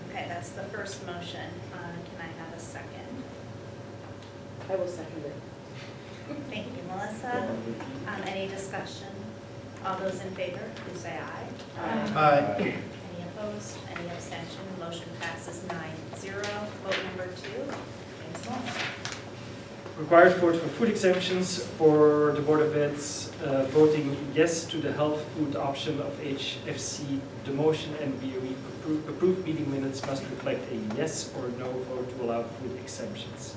S1: Okay, that's the first motion. Can I have a second?
S3: I will second it.
S1: Thank you, Melissa. Any discussion? All those in favor, please say aye.
S10: Aye.
S1: Any opposed? Any abstention? Motion passes 9-0. Vote number 2. James Moore.
S4: Required vote for food exemptions for the Board of Ed's voting yes to the health food option of HFC. The motion and BOE approved meeting minutes must reflect a yes or no vote to allow food exemptions.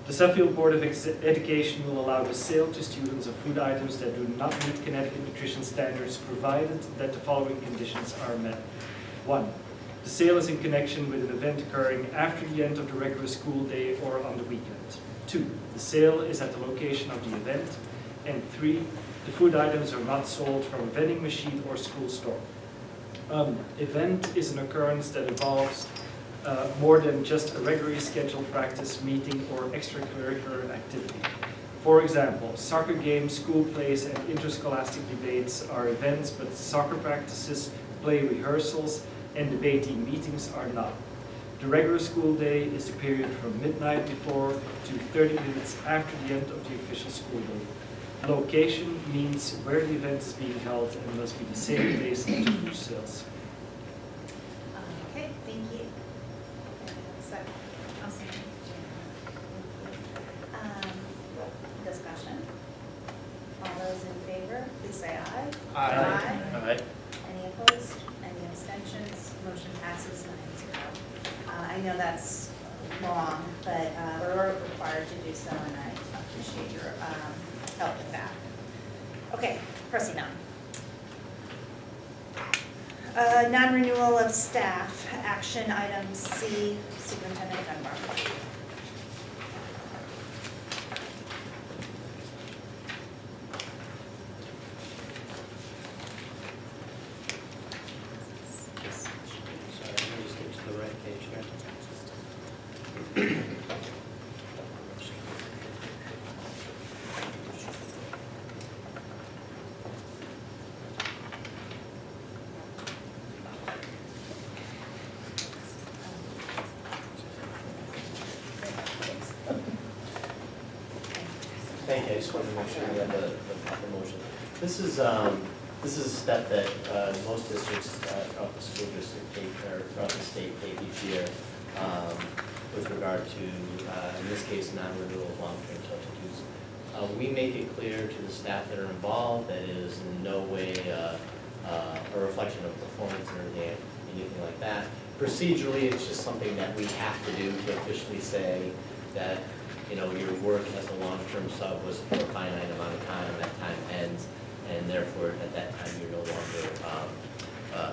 S4: The Suffield Board of Education will allow the sale to students of food items that do not meet Connecticut nutrition standards, provided that the following conditions are met. 1. The sale is in connection with an event occurring after the end of the regular school day or on the weekend. 2. The sale is at the location of the event. And 3. The food items are not sold from a vending machine or school store. Event is an occurrence that involves more than just a regularly scheduled practice, meeting, or extracurricular activity. For example, soccer games, school plays, and interscholastic debates are events, but soccer practices, play rehearsals, and debating meetings are not. The regular school day is the period from midnight before to 30 minutes after the end of the official school day. Location means where the event is being held and must be the same place as the food sales.
S1: Okay, thank you. Discussion. All those in favor, please say aye.
S10: Aye.
S5: Aye.
S1: Any opposed? Any abstentions? Motion passes 9-0. I know that's long, but we're required to do so, and I appreciate your help with that. Okay, proceed on. Non-renewal of staff, action item C, Superintendent Dunbar.
S5: Sorry, let me just get to the right page here. Thank you, I just wanted to make sure we have the proper motion. This is a step that most districts throughout the school district take, or throughout the state take each year with regard to, in this case, non-renewal of long-term substitutes. We make it clear to the staff that are involved that it is in no way a reflection of performance or anything like that. Procedurally, it's just something that we have to do to officially say that, you know, your work as a long-term sub was for a finite amount of time, and that time ends, and therefore, at that time, you're no longer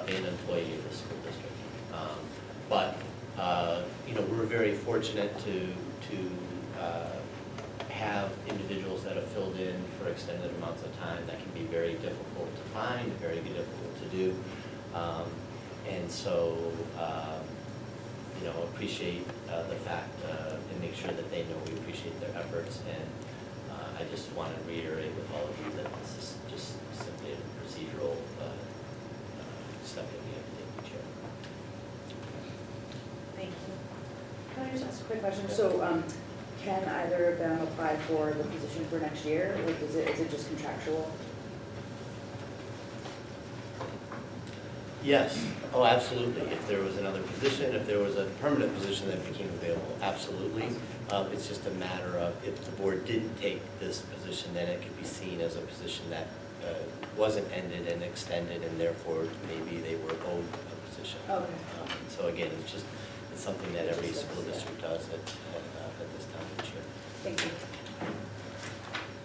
S5: an employee of the school district. You know, we're very fortunate to have individuals that have filled in for extended amounts of time. That can be very difficult to find, very difficult to do. And so, you know, appreciate the fact and make sure that they know we appreciate their efforts. And I just want to reiterate with all of you that this is just simply a procedural step that we have to take each year.
S1: Thank you.
S3: Can I just ask a quick question? So, can either of them apply for the position for next year, or is it just contractual?
S5: Yes, oh, absolutely. If there was another position, if there was a permanent position that became available, absolutely. It's just a matter of if the board didn't take this position, then it could be seen as a position that wasn't ended and extended, and therefore maybe they were owed a position.
S3: Okay.
S5: So again, it's something that every school district does at this time each year.
S3: Thank you.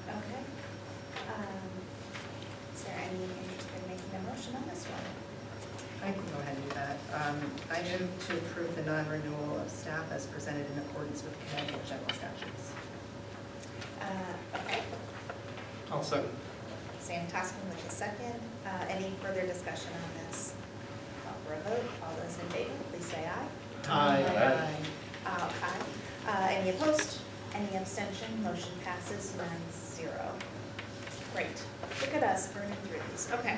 S1: Okay. Is there any interest in making a motion on this one?
S8: I can go ahead and do that. I move to approve the non-renewal of staff as presented in accordance with Connecticut general statutes.
S1: Okay.
S10: I'll second.
S1: Sam Toscan with a second. Any further discussion on this? Call for a vote. All those in favor, please say aye.
S10: Aye.
S1: Aye. Any opposed? Any abstention? Motion passes 9-0. Great. Look at us burning through these. Okay.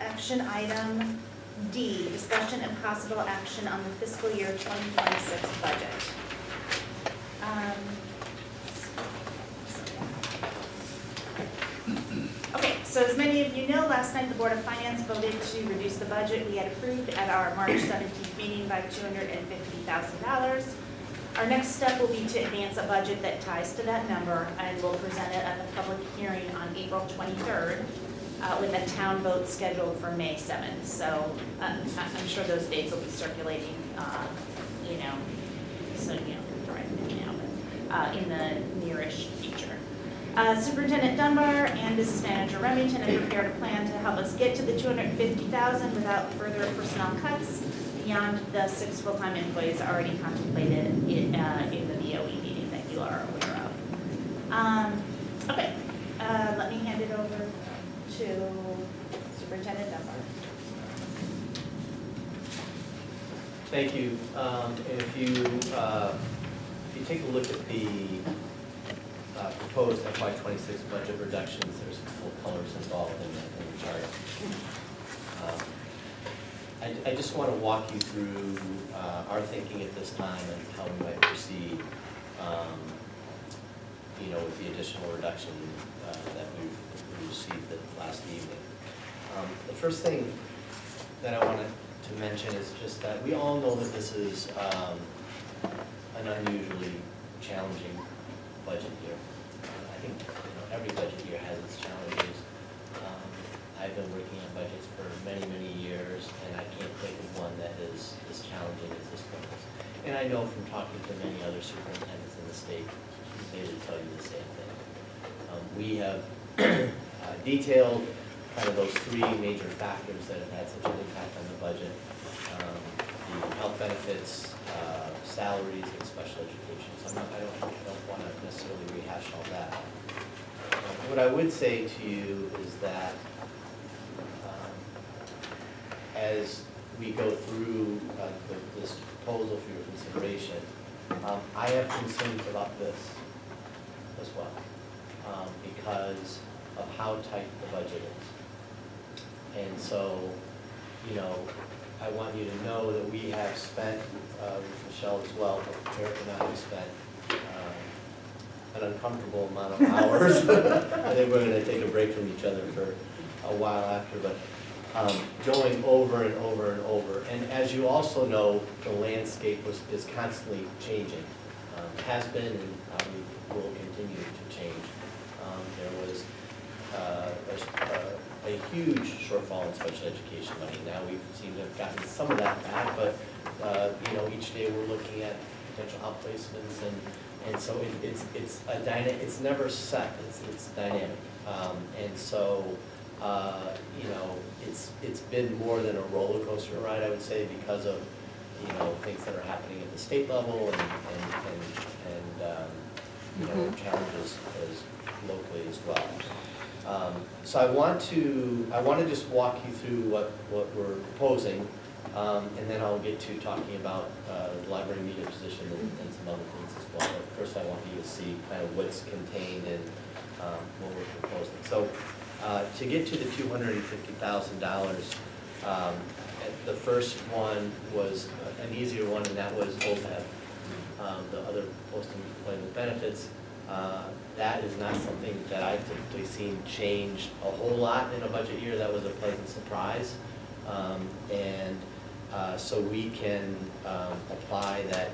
S1: Action item D, discussion and possible action on the fiscal year 2026 budget. Okay, so as many of you know, last night the Board of Finance voted to reduce the budget we had approved at our March 17th meeting by $250,000. Our next step will be to advance a budget that ties to that number, and we'll present it at the public hearing on April 23rd with a town vote scheduled for May 7th. So I'm sure those dates will be circulating, so in the nearish future. Superintendent Dunbar and Business Manager Remington have prepared a plan to help us get to the $250,000 without further personnel cuts beyond the 6 full-time employees already contemplated in the BOE meeting that you are aware of. Okay, let me hand it over to Superintendent Dunbar.
S5: Thank you. If you take a look at the proposed FY26 budget reductions, there's a couple of colors involved in the chart. I just want to walk you through our thinking at this time and how we might proceed, with the additional reduction that we received last evening. The first thing that I wanted to mention is just that we all know that this is an unusually challenging budget year. I think every budget year has its challenges. I've been working on budgets for many, many years, and I can't think of one that is as challenging as this one is. And I know from talking to many other superintendents in the state, they would tell you the same thing. We have detailed kind of those three major factors that have had such an impact on the budget. The health benefits, salaries, and special education. So I don't want to necessarily rehash all that. What I would say to you is that as we go through this proposal for your consideration, I have concerns about this as well, because of how tight the budget is. And so, you know, I want you to know that we have spent, with Michelle as well, but Eric and I have spent an uncomfortable amount of hours. I think we're going to take a break from each other for a while after, but going over and over and over. And as you also know, the landscape is constantly changing. Has been and will continue to change. There was a huge shortfall in special education money. Now we seem to have gotten some of that back, but you know, each day we're looking at potential outplacements, and so it's never set. It's dynamic, and so you know, it's been more than a roller coaster ride, I would say, because of, you know, things that are happening at the state level and you know, challenges as locally as well. So I want to just walk you through what we're proposing, and then I'll get to talking about the library media position and some other things as well. But first I want you to see kind of what's contained in what we're proposing. So to get to the $250,000, the first one was an easier one, and that was OPEB, the other post-employment benefits. That is not something that I've typically seen change a whole lot in a budget year. That was a pleasant surprise. So we can apply that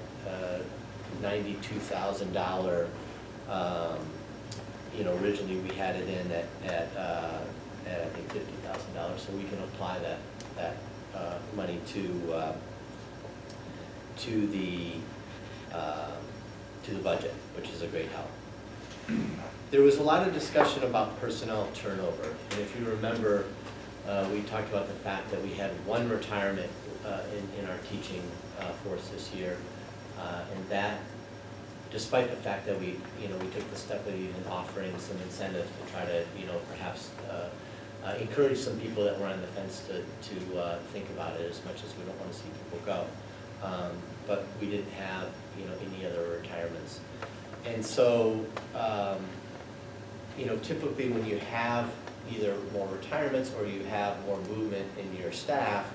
S5: $92,000. You know, originally we had it in at I think $50,000. So we can apply that money to the budget, which is a great help. There was a lot of discussion about personnel turnover, and if you remember, we talked about the fact that we had one retirement in our teaching force this year, and that, despite the fact that we took the step of even offering some incentives to try to, perhaps encourage some people that were on the fence to think about it, as much as we don't want to see people go. But we didn't have, any other retirements. And so, typically when you have either more retirements or you have more movement in your staff,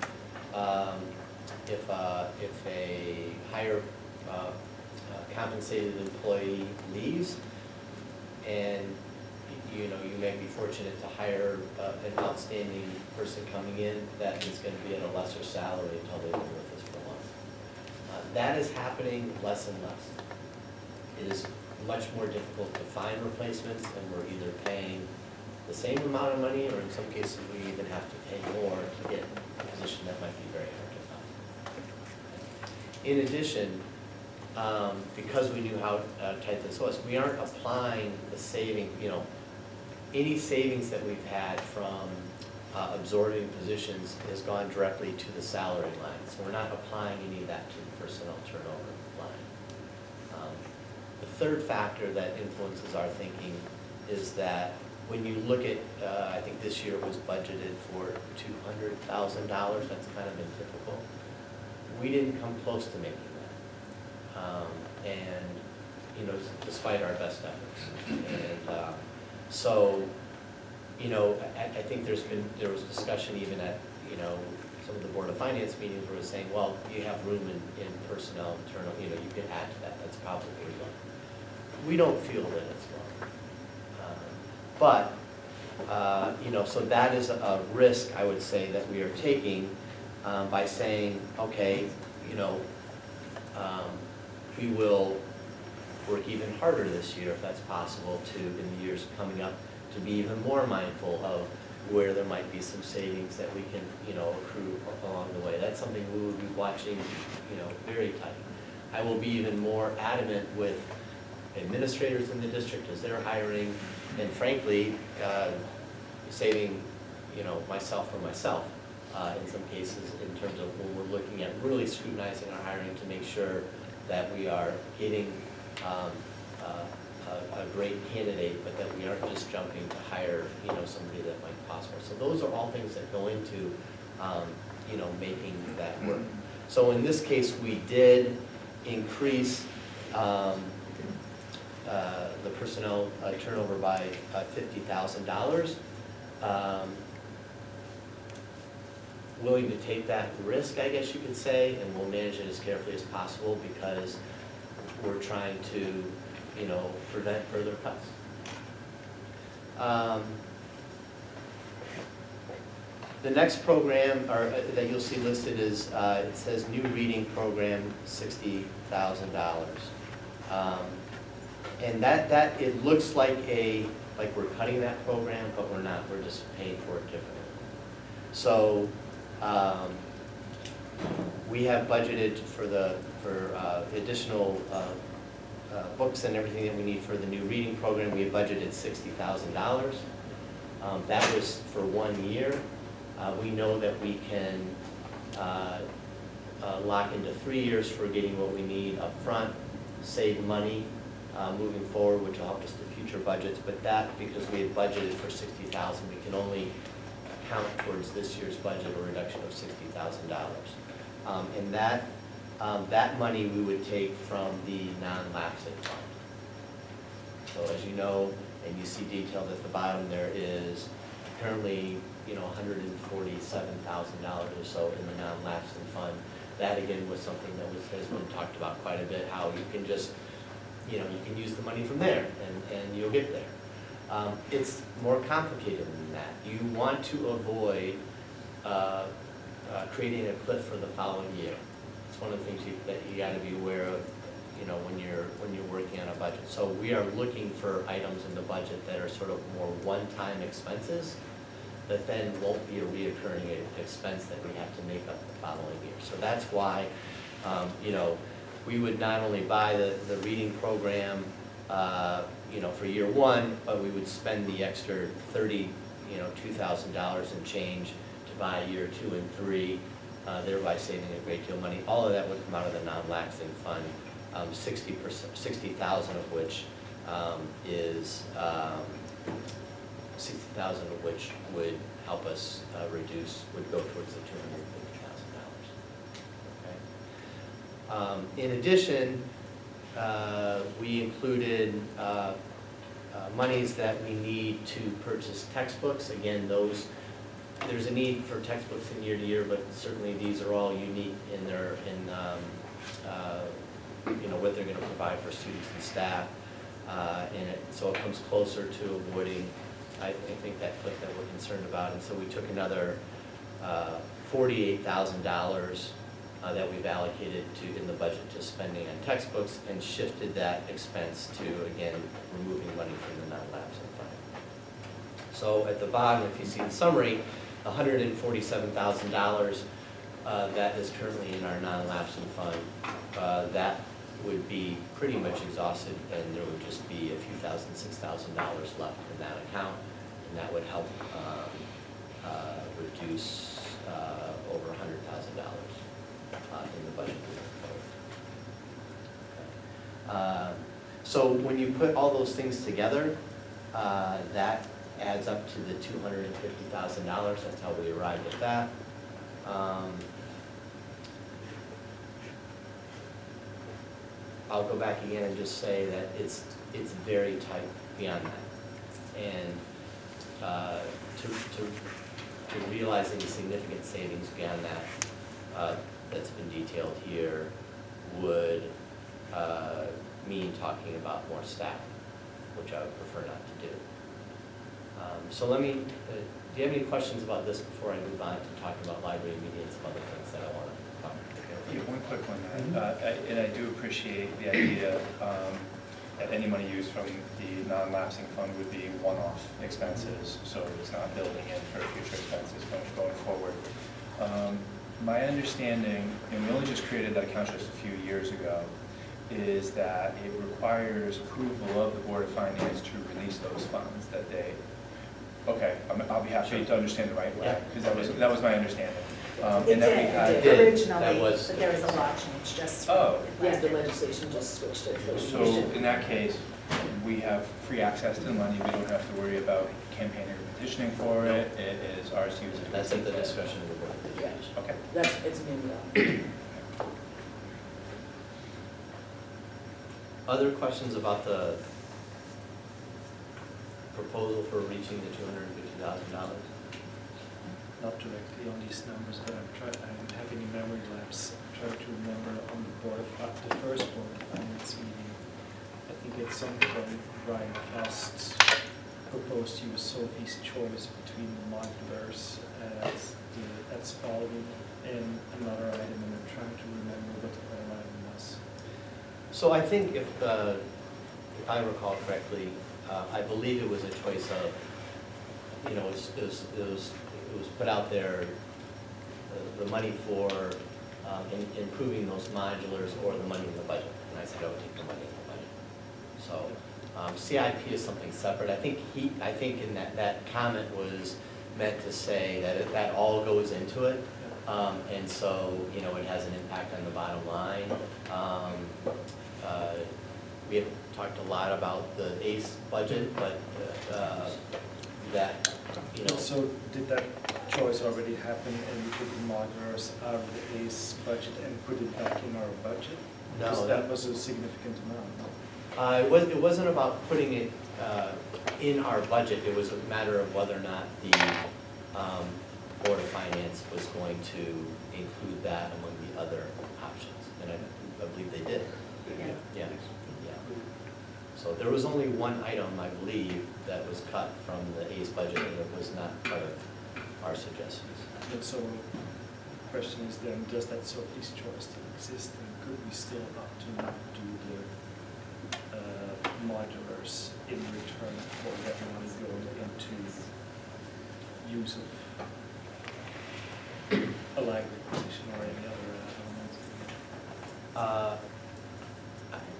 S5: if a higher compensated employee leaves, and you may be fortunate to hire an outstanding person coming in that is going to be at a lesser salary until they've been with us for a while. That is happening less and less. It is much more difficult to find replacements, and we're either paying the same amount of money, or in some cases we even have to pay more to get a position that might be very hard to find. In addition, because we knew how tight this was, we aren't applying the saving, any savings that we've had from absorbing positions has gone directly to the salary line. So we're not applying any of that to the personnel turnover line. The third factor that influences our thinking is that when you look at, I think this year was budgeted for $200,000, that's kind of been typical. We didn't come close to making that. Despite our best efforts. And so, I think there was discussion even at, some of the Board of Finance meetings where it was saying, well, you have room in personnel turnover, you could add to that, that's probably low. We don't feel that it's low. So that is a risk, I would say, that we are taking by saying, okay, we will work even harder this year, if that's possible, in the years coming up, to be even more mindful of where there might be some savings that we can, accrue along the way. That's something we will be watching, very tight. I will be even more adamant with administrators in the district as they're hiring, and frankly, saving, myself from myself in some cases in terms of when we're looking at really scrutinizing our hiring to make sure that we are getting a great candidate, but that we aren't just jumping to hire, somebody that might cost more. So those are all things that go into, making that work. So in this case, we did increase the personnel turnover by $50,000. Willing to take that risk, I guess you could say, and we'll manage it as carefully as possible because we're trying to, prevent further cuts. The next program that you'll see listed is, it says new reading program, $60,000. And that it looks like we're cutting that program, but we're not. We're just paying for it differently. So we have budgeted for the additional books and everything that we need for the new reading program. We have budgeted $60,000. That was for 1 year. We know that we can lock into 3 years for getting what we need up front, save money moving forward, which will help us to future budgets. But that, because we had budgeted for $60,000, we can only count towards this year's budget a reduction of $60,000. And that money we would take from the non-lapsing fund. So as you know, and you see detailed at the bottom, there is currently $147,000 or so in the non-lapsing fund. That again was something that has been talked about quite a bit, how you can just, you can use the money from there and you'll get there. It's more complicated than that. You want to avoid creating a cliff for the following year. It's one of the things that you got to be aware of, when you're working on a budget. So we are looking for items in the budget that are sort of more one-time expenses that then won't be a reoccurring expense that we have to make up the following year. So that's why, we would not only buy the reading program, for year one, but we would spend the extra $2,000 and change to buy year 2 and 3, thereby saving a great deal of money. All of that would come out of the non-lapsing fund, 60,000 of which is 60,000 of which would help us would go towards the $250,000. Okay. In addition, we included monies that we need to purchase textbooks. Again, there's a need for textbooks in year to year, but certainly these are all unique in what they're going to provide for students and staff. So it comes closer to avoiding, I think, that cliff that we're concerned about. And so we took another $48,000 that we've allocated in the budget to spending on textbooks and shifted that expense to, again, removing money from the non-lapsing fund. So at the bottom, if you see the summary, $147,000 that is currently in our non-lapsing fund, that would be pretty much exhausted, and there would just be a few $6,000 left in that account, and that would help reduce over $100,000 in the budget moving forward. So when you put all those things together, that adds up to the $250,000. That's how we arrived at that. I'll go back again and just say that it's very tight beyond that, and to realize any significant savings beyond that that's been detailed here would mean talking about more staff, which I would prefer not to do. So do you have any questions about this before I move on to talking about library media and some other things that I want to talk about?
S9: Yeah, one quick one. And I do appreciate the idea that any money used from the non-lapsing fund would be one-off expenses, so it's not building in for future expenses going forward. My understanding, and we only just created that account just a few years ago, is that it requires approval of the Board of Finance to release those funds that they, okay, I'll be happy to understand the right way, because that was my understanding. And that we had.
S1: It
S5: did. That
S1: originally,
S5: was-
S1: but there was a law change just.
S9: Oh.
S3: Yeah, the legislation just switched it.
S9: So in that case, we have free access to the money, we don't have to worry about campaigning or petitioning for it, it is ours to use.
S5: That's at the discretion of the Board of
S3: Yeah.
S5: Education.
S9: Okay.
S3: It's new though.
S5: Other questions about the proposal for reaching the $250,000?
S4: Not directly on these numbers, but I'm having a memory lapse. I'm trying to remember on the first Board of Finance meeting. I think at some point Brian Cast proposed to use Sophie's choice between the modulars at Spalding and another item, and I'm trying to remember what the other item was.
S5: So I think if I recall correctly, I believe it was a choice of, you know, it was put out there, the money for improving those modulars or the money in the budget. And I said, I would take the money in the budget. So CIP is something separate. I think in that comment was meant to say that that all goes into it. And so, you know, it has an impact on the bottom line. We have talked a lot about the ACE budget, but that, you know.
S4: So did that choice already happen and we took the modulars out of the ACE budget and put it back in our budget?
S5: No,
S4: Because that was a significant amount.
S5: It wasn't about putting it in our budget, it was a matter of whether or not the Board of Finance was going to include that among the other options, and I believe they did. Yeah. So there was only one item, I believe, that was cut from the ACE budget, and it was not part of our suggestions.
S4: And so the question is then, does that Sophie's choice still exist, and could we still up to not do the modulars in return for that money going into use of a library position or any other element?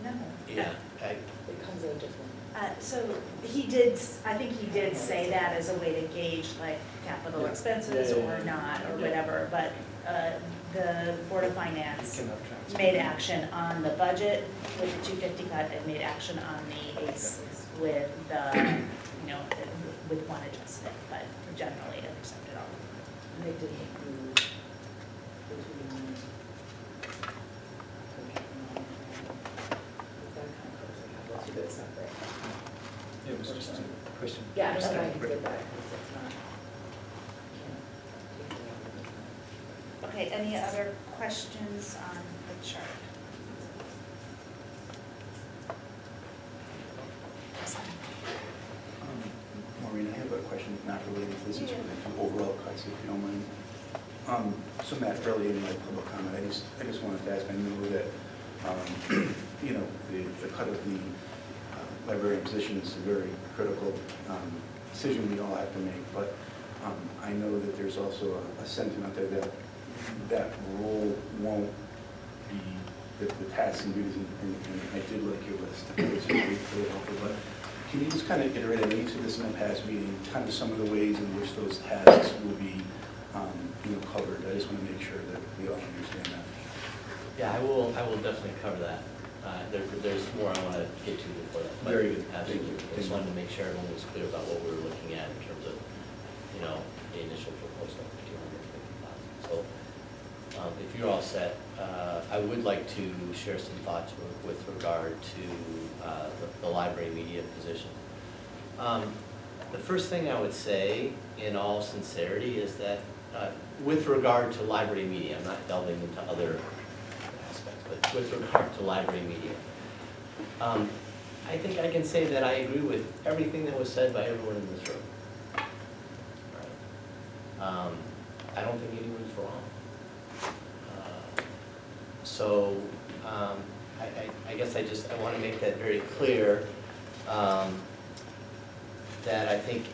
S1: No.
S5: Yeah,
S3: It comes out different.
S1: So he did, I think he did say that as a way to gauge like capital
S4: Yeah.
S1: expenses
S4: Yeah, yeah,
S1: or
S4: yeah.
S1: not, or
S4: Yeah.
S1: whatever, but the Board of
S4: You
S1: Finance
S4: cannot transfer.
S1: made action on the budget with the 250 cut and made action on the ACE with the, you know, with one adjustment, but generally it accepted all.
S3: And they didn't include between. That kind of covers the capital, it's a bit separate.
S4: It was just a question. of
S3: Yeah, that's why I
S4: understanding.
S3: did that, because it's not.
S1: Okay, any other questions on the chart?
S13: Maureen, I have a question not related to this, it's related to overall cuts, if you don't mind. So Matt, earlier in my public comment, I just wanted to ask, I know that, you know, the cut of the librarian position is a very critical decision we all have to make, but I know that there's also a sentiment there that that role won't be, the tasks and duties, and I did like your list, it was really helpful, but can you just kind of iterate, I know you said this in the past meeting, kind of some of the ways in which those tasks will be, you know, covered? I just want to make sure that we all understand that.
S5: Yeah, I will definitely cover that. There's more I want to get to before that. but
S13: Very good.
S5: Absolutely.
S13: Thank you.
S5: Just wanted to make sure everyone was clear about what we were looking at in terms of, you know, the initial proposal of 250,000. So if you're all set, I would like to share some thoughts with regard to the library media position. The first thing I would say, in all sincerity, is that with regard to library media, I'm not delving into other aspects, but with regard to library media, I think I can say that I agree with everything that was said by everyone in this room. Right. I don't think anyone's wrong. So I guess I want to make that very clear, that I think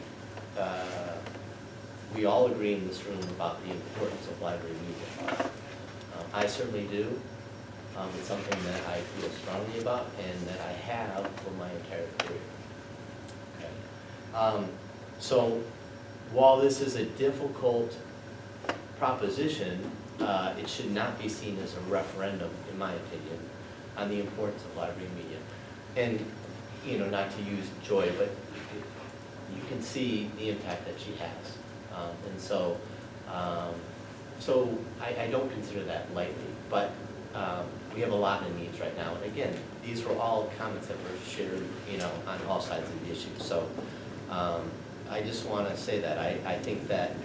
S5: we all agree in this room about the importance of library media. I certainly do. It's something that I feel strongly about and that I have for my entire career. Okay. So while this is a difficult proposition, it should not be seen as a referendum, in my opinion, on the importance of library media. And, you know, not to use Joy, but you can see the impact that she has. And so, I don't consider that lightly, but we have a lot of needs right now. And again, these were all comments that were shared, you know, on all sides of the issue. So I just want to say that I think that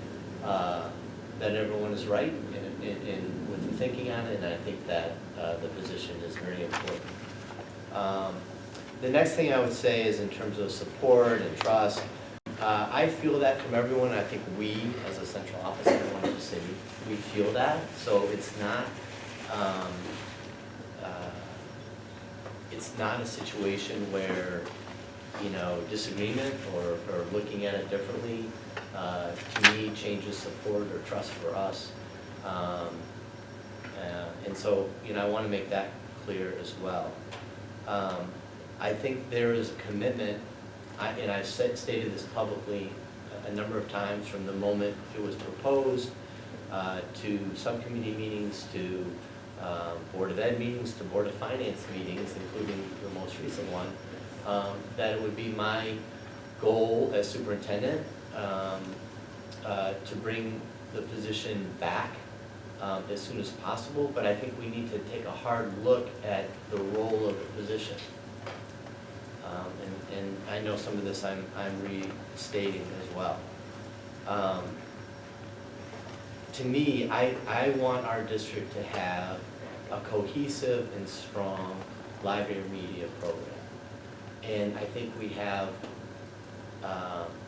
S5: that everyone is right in with the thinking on it, and I think that the position is very important. The next thing I would say is in terms of support and trust, I feel that from everyone. I think we, as a central office, I wanted to say we feel that. So it's not a situation where, you know, disagreement or looking at it differently, to me, changes support or trust for us. And so, you know, I want to make that clear as well. I think there is a commitment, and I've stated this publicly a number of times from the moment it was proposed, to subcommittee meetings, to Board of Ed meetings, to Board of Finance meetings, including the most recent one, that it would be my goal as superintendent to bring the position back as soon as possible, but I think we need to take a hard look at the role of the position. And I know some of this I'm restating as well. To me, I want our district to have a cohesive and strong library media program. And I think we have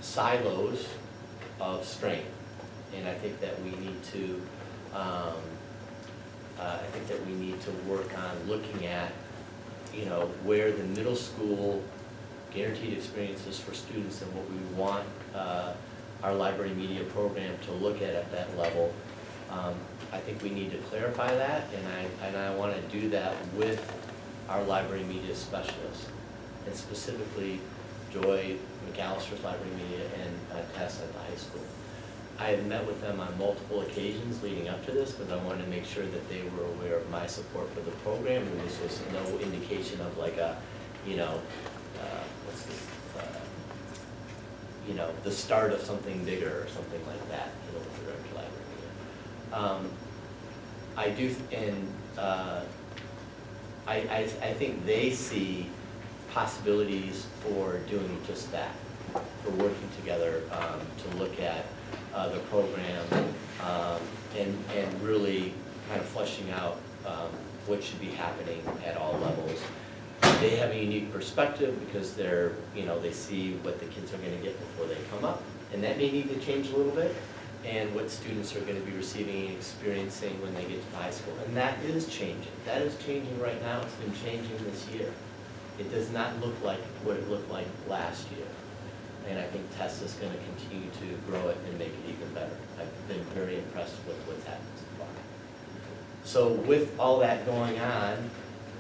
S5: silos of strength, and I think that we need to work on looking at, you know, where the middle school guaranteed experiences for students and what we want our library media program to look at that level. I think we need to clarify that, and I want to do that with our library media specialists, and specifically Joy McAllister's library media and Tess at the high school. I have met with them on multiple occasions leading up to this because I wanted to make sure that they were aware of my support for the program, and this was no indication of like a, you know, what's this, you know, the start of something bigger or something like that, you know, with regard to library media. I do, and I think they see possibilities for doing just that, for working together to look at the program and really kind of fleshing out what should be happening at all levels. They have a unique perspective because they're, you know, they see what the kids are going to get before they come up, and that may need to change a little bit, and what students are going to be receiving and experiencing when they get to high school. And that is changing. That is changing right now. It's been changing this year. It does not look like what it looked like last year. And I think Tess is going to continue to grow it and make it even better. I've been very impressed with what's happened so far. So with all that going on,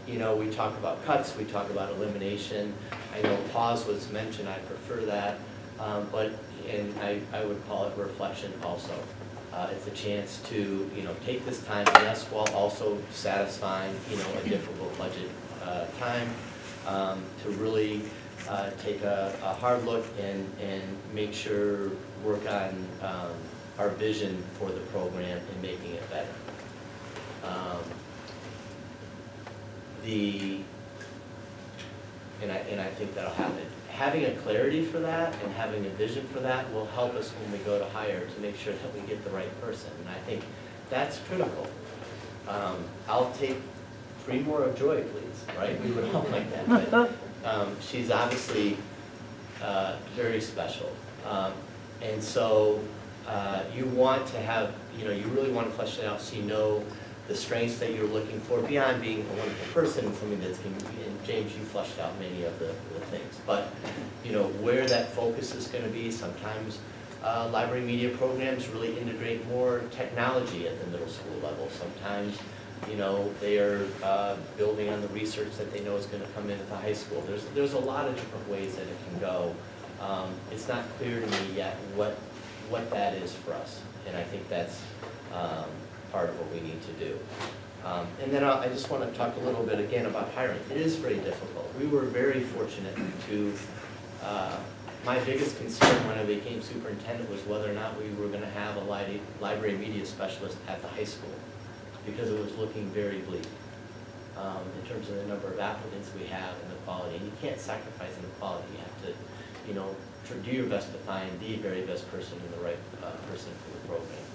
S5: you know, we talk about cuts, we talk about elimination. I know pause was mentioned, I prefer that. And I would call it reflection also. It's a chance to, you know, take this time, yes, while also satisfying, you know, a difficult budget time, to really take a hard look and make sure, work on our vision for the program and making it better. And I think that'll happen. Having a clarity for that and having a vision for that will help us when we go to hire to make sure that we get the right person. And I think that's critical. I'll take 3 more of Joy, please, right? We would all like that. But she's obviously very special. And so you want to have, you know, you really want to flesh it out so you know the strengths that you're looking for beyond being a wonderful person and something that's going to be, and James, you fleshed out many of the things. But, you know, where that focus is going to be, sometimes library media programs really integrate more technology at the middle school level. Sometimes You know, they are building on the research that they know is going to come in at the high school. There's a lot of different ways that it can go. It's not clear to me yet what that is for us, and I think that's part of what we need to do. And then I just want to talk a little bit again about hiring. It is very difficult. We were very fortunate to, my biggest concern when I became superintendent was whether or not we were going to have a library media specialist at the high school, because it was looking very bleak in terms of the number of applicants we have and the quality. And you can't sacrifice in the quality. You have to, you know, do your best to find the very best person and the right person for the program.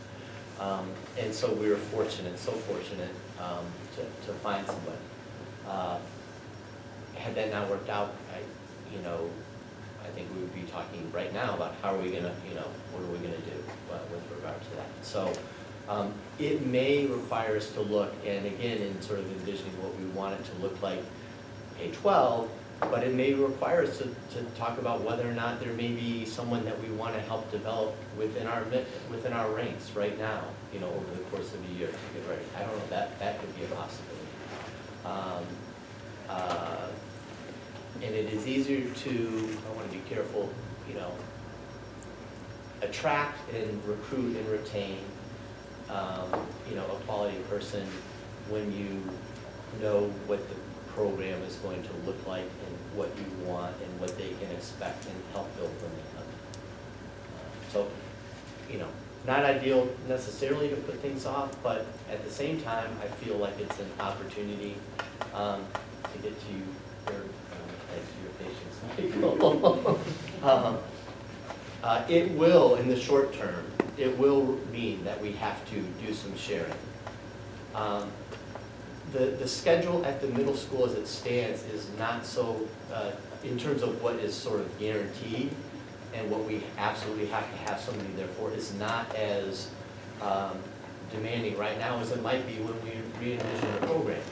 S5: And so we were fortunate, so fortunate to find somebody. Had that not worked out, I think we would be talking right now about how are we going to, what are we going to do with regard to that. So it may require us to look, and again, in sort of envisioning what we want it to look like K-12, but it may require us to talk about whether or not there may be someone that we want to help develop within our ranks right now, over the course of a year to get ready. I don't know, that could be a possibility. And it is easier to, I want to be careful, attract and recruit and retain, a quality person when you know what the program is going to look like and what you want and what they can expect and help build when they come. So, not ideal necessarily to put things off, but at the same time, I feel like it's an opportunity to get to your patience. It will, in the short term, it will mean that we have to do some sharing. The schedule at the middle school as it stands is not so, in terms of what is sort of guaranteed and what we absolutely have to have somebody there for, is not as demanding right now as it might be when we re-envision the program.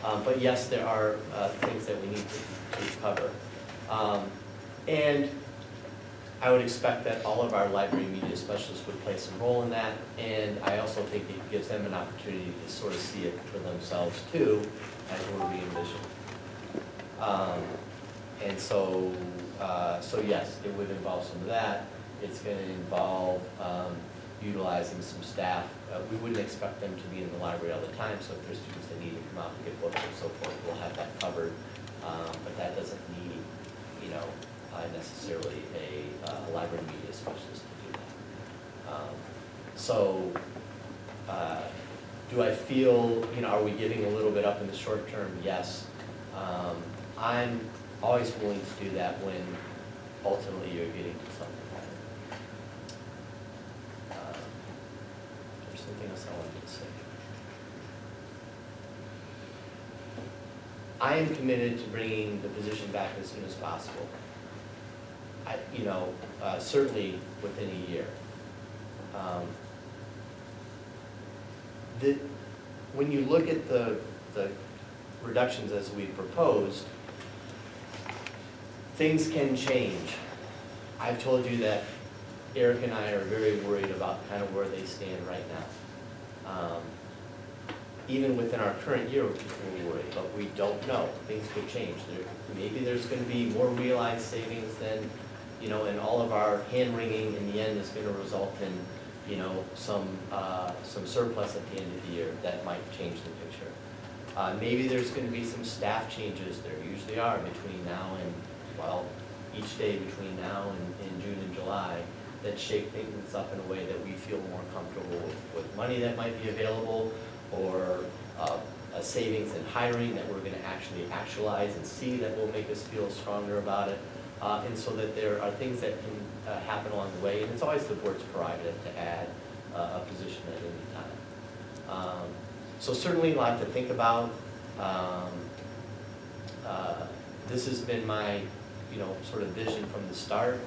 S5: But yes, there are things that we need to cover. And I would expect that all of our library media specialists would play some role in that, and I also think it gives them an opportunity to sort of see it for themselves too, as we're re-envisioning. And so yes, it would involve some of that. It's going to involve utilizing some staff. We wouldn't expect them to be in the library all the time, so if there's students that need to come out to get books and so forth, we'll have that covered. But that doesn't need, necessarily a library media specialist to do that. Do I feel, are we giving a little bit up in the short term? Yes. I'm always willing to do that when ultimately you're getting to something better. There's something else I wanted to say. I am committed to bringing the position back as soon as possible. Certainly within a year. When you look at the reductions as we proposed, things can change. I've told you that Eric and I are very worried about kind of where they stand right now. Even within our current year, we're worried, but we don't know. Things could change. Maybe there's going to be more realized savings than, and all of our hand-wringing in the end is going to result in, some surplus at the end of the year that might change the picture. Maybe there's going to be some staff changes. There usually are between now and, each day between now and June and July that shake things up in a way that we feel more comfortable with money that might be available, or a savings in hiring that we're going to actually actualize and see that will make us feel stronger about it. And so that there are things that can happen along the way, and it's always the board's prerogative to add a position at any time. So certainly a lot to think about. This has been my, sort of vision from the start,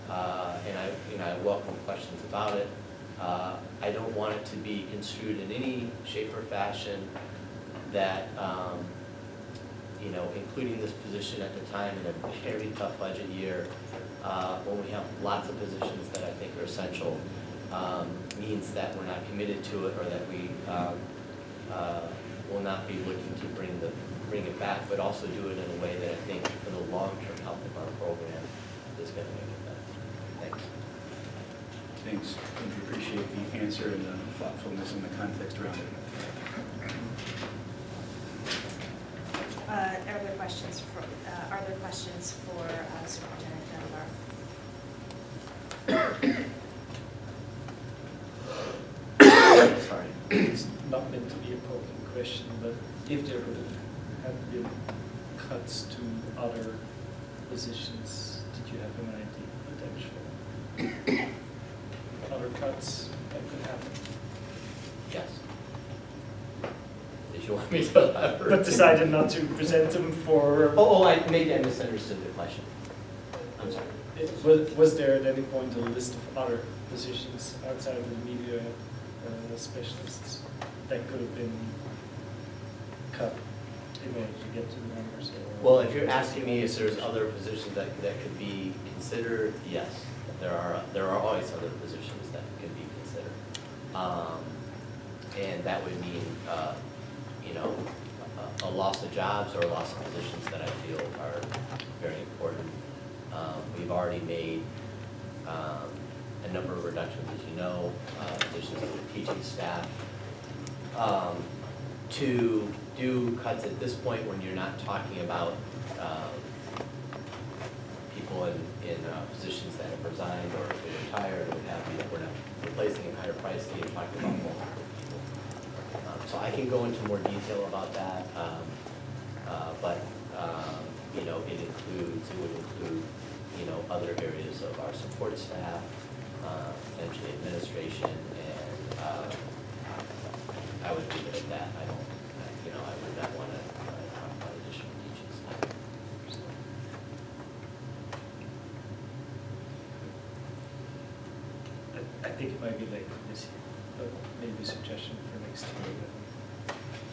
S5: and I welcome questions about it. I don't want it to be construed in any shape or fashion that, including this position at the time in a very tough budget year, when we have lots of positions that I think are essential, means that we're not committed to it, or that we will not be looking to bring it back, but also do it in a way that I think for the long-term health of our program is going to make it better. Thanks.
S13: Thanks. I appreciate the answer and the thoughtfulness and the context around it.
S1: Are there questions for Superintendent Dunbar?
S4: Sorry, it's not meant to be a poking question, but if there would have been cuts to other positions, did you have an idea of potential other cuts that could happen?
S5: Yes. Did you want me to elaborate?
S4: But decided not to present them for...
S5: Maybe I misunderstood the question. I'm sorry.
S4: Was there at any point a list of other positions outside of the media specialists that could have been cut in order to get to the numbers?
S5: Well, if you're asking me if there's other positions that could be considered, yes. There are always other positions that can be considered. And that would mean, a loss of jobs or a loss of positions that I feel are very important. We've already made a number of reductions, as you know, positions to the teaching staff. To do cuts at this point when you're not talking about people in positions that have resigned or been retired or what have you, that we're not replacing at higher price, you're talking about multiple people. So I can go into more detail about that, but it would include other areas of our support staff, potentially administration, and I would leave it at that. I would not want to talk about additional teaching staff.
S4: I think it might be late for this year, but maybe a suggestion for next year.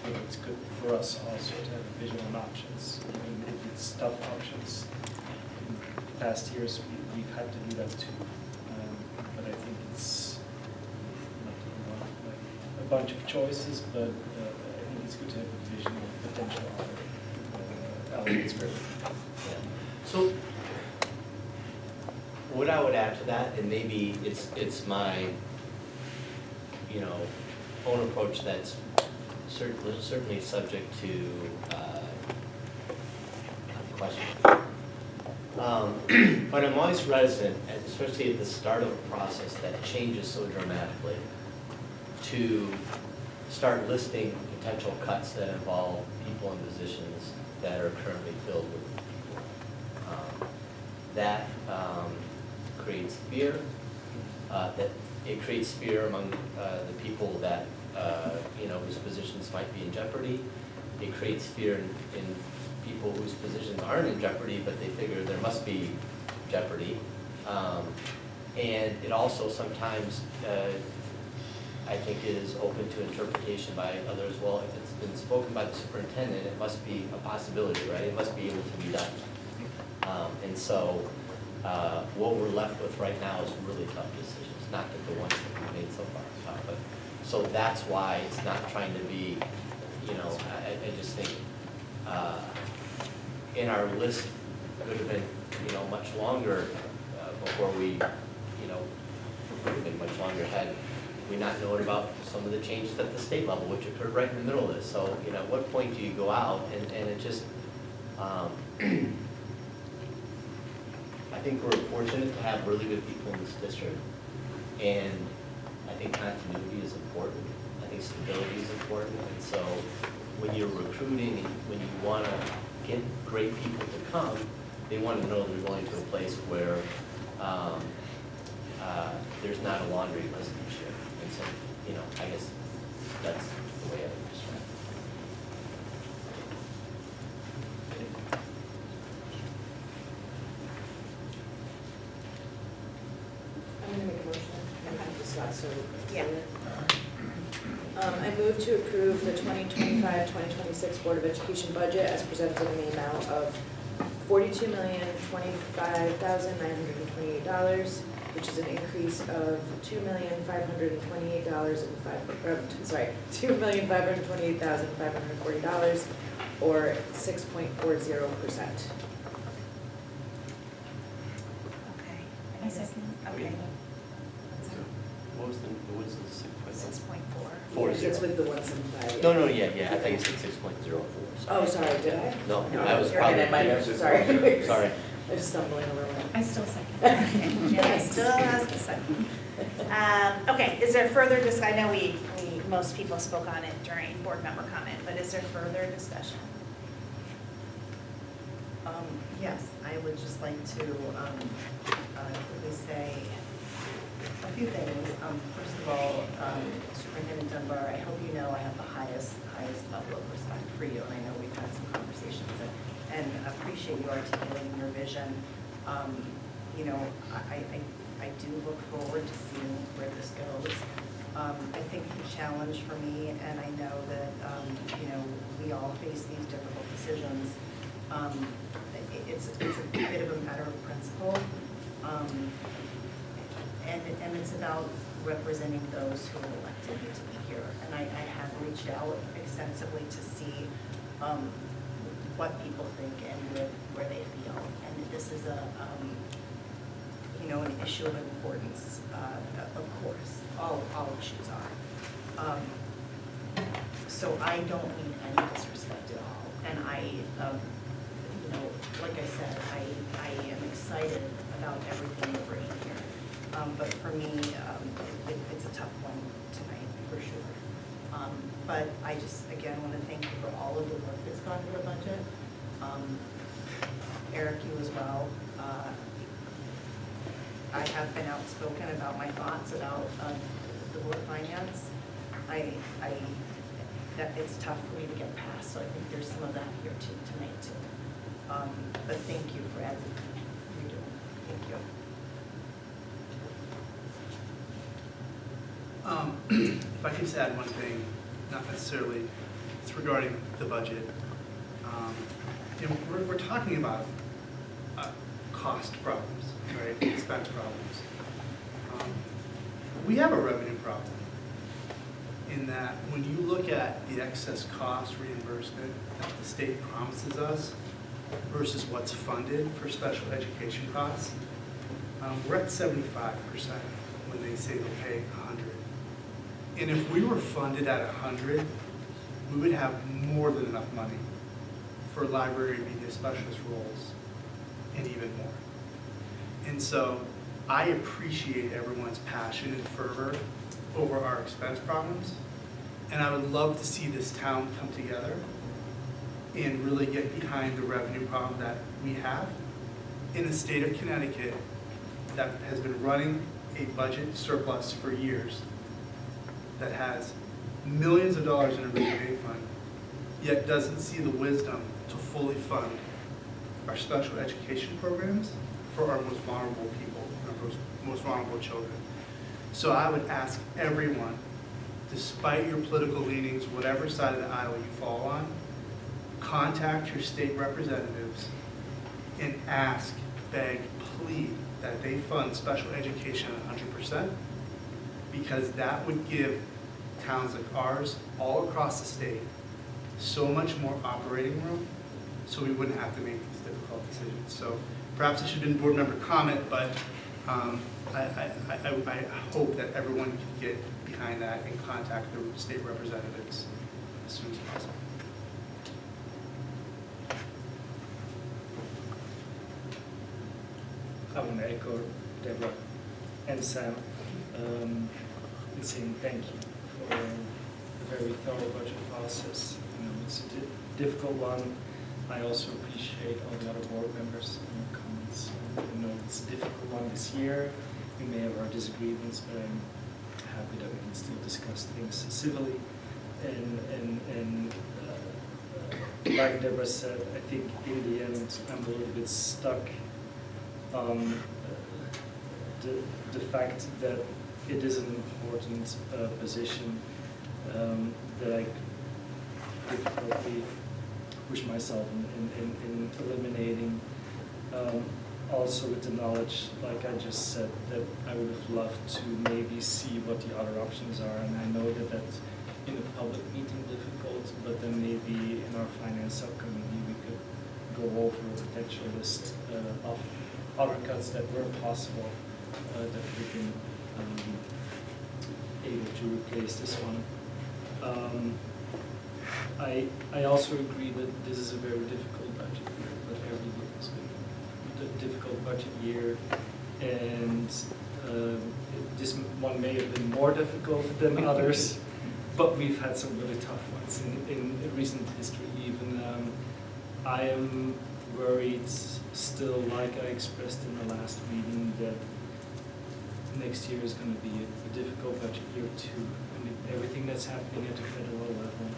S4: I think it's good for us also to have a vision on options, even if it's tough options. In past years, we've had to do that too. But I think it's not like a bunch of choices, but I think it's good to have a vision of potential other elements for it.
S5: Yeah. So what I would add to that, and maybe it's my own approach that's certainly subject to question. But I'm always reticent, especially at the start of a process that changes so dramatically, to start listing potential cuts that involve people in positions that are currently filled with people. That creates fear. It creates fear among the people that whose positions might be in jeopardy. It creates fear in people whose positions aren't in jeopardy, but they figure there must be jeopardy. And it also sometimes, I think, is open to interpretation by others. Well, if it's been spoken by the superintendent, it must be a possibility, right? It must be able to be done. And so what we're left with right now is really tough decisions, not that the ones that we've made so far are tough, but so that's why it's not trying to be, I just think in our list would have been, much longer before we, would have been much longer had we not known about some of the changes at the state level, which occurred right in the middle of this. So, at what point do you go out and it just, I think we're fortunate to have really good people in this district, and I think continuity is important. I think stability is important, and so when you're recruiting and when you want to get great people to come, they want to know they're going to a place where there's not a laundry list each year. And so, I guess that's the way I would describe it.
S3: I'm going to make a motion. I'm going to discuss, so.
S1: Yeah.
S3: I move to approve the 2025-2026 Board of Education budget as presented in the amount of $42,025,928 which is an increase of $2,528,540, or 6.40%.
S1: Okay.
S11: I second.
S1: Okay.
S5: What was the
S1: 6.4.
S5: 6.4?
S3: It's with the 175.
S5: No, yeah, I thought you said 6.04.
S3: Oh, sorry, did I?
S5: No,
S3: No,
S5: I was
S3: you're
S5: probably.
S3: right, I might have, sorry.
S5: Sorry.
S3: I'm just stumbling over one.
S11: I still second.
S1: Okay, Jenny still has the second. Okay, is there further I know most people spoke on it during board member comment, but is there further discussion?
S8: Yes, I would just like to quickly say a few things. First of all, Superintendent Dunbar, I hope you know I have the highest level of respect for you, and I know we've had some conversations and appreciate you articulating your vision. You know, I do look forward to seeing where this goes. I think the challenge for me, and I know that, you know, we all face these difficult decisions, it's a bit of a matter of principle. And it's about representing those who are elected to be here. And I have reached out extensively to see what people think and where they feel. And this is you know, an issue of importance, of course, all issues are. So I don't mean any disrespect at all. And you know, like I said, I am excited about everything we're bringing here. But for me, it's a tough one tonight, for sure. But I just, again, want to thank you for all of the work that's gone into the budget. Eric, you as well. I have been outspoken about my thoughts about the Board of Finance. That it's tough for me to get past, so I think there's some of that here tonight too. But thank you for everything you're doing. Thank you.
S10: If I could just add one thing, not necessarily, it's regarding the budget. You know, we're talking about cost problems, right, expense problems. We have a revenue problem in that when you look at the excess cost reimbursement that the state promises us versus what's funded for special education costs, we're at 75% when they say they'll pay 100. And if we were funded at 100, we would have more than enough money for library media specialist roles and even more. And so I appreciate everyone's passion and fervor over our expense problems. And I would love to see this town come together and really get behind the revenue problem that we have in the state of Connecticut that has been running a budget surplus for years, that has millions of dollars in a rainy day fund, yet doesn't see the wisdom to fully fund our special education programs for our most vulnerable people, our most vulnerable children. So I would ask everyone, despite your political leanings, whatever side of the aisle you fall on, contact your state representatives and ask, beg, plead that they fund special education 100%, because that would give towns like ours all across the state so much more operating room, so we wouldn't have to make these difficult decisions. So perhaps it should have been board member comment, but I hope that everyone can get behind that and contact the state representatives as soon as possible.
S4: I want to echo Deborah and Sam in saying thank you for a very thorough budget process. You know, it's a difficult one. I also appreciate all the other board members and their comments. I know it's a difficult one this year. We may have our disagreements, but I'm happy that we can still discuss things civilly. And like Deborah said, I think in the end I'm a little bit stuck on the fact that it is an important position that I difficultly push myself in eliminating. also with the knowledge, like I just said, that I would have loved to maybe see what the other options are. And I know that that's in a public meeting difficult, but then maybe in our finance subcommittee we could go over a potential list of other cuts that were possible that we can able to replace this one. I also agree that this is a very difficult budget year, but every year has been a difficult budget year, and this one may have been more difficult than others, but we've had some really tough ones in recent history even. I am worried still, like I expressed in the last meeting, that next year is going to be a difficult budget year too. I mean, everything that's happening at the federal level,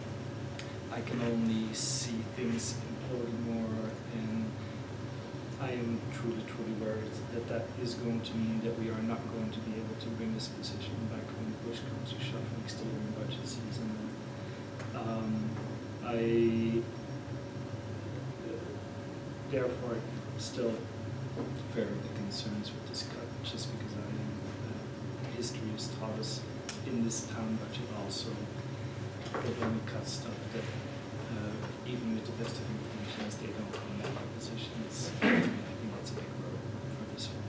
S4: I can only see things imploding more, and I am truly, truly worried that that is going to mean that we are not going to be able to bring this position back when push comes to shove next year in budget season. Therefore, I'm still very concerns with this cut, just because history has taught us in this town budget also that when we cut stuff that even with the best of intentions, they don't come back to positions. I think that's a big road for this one.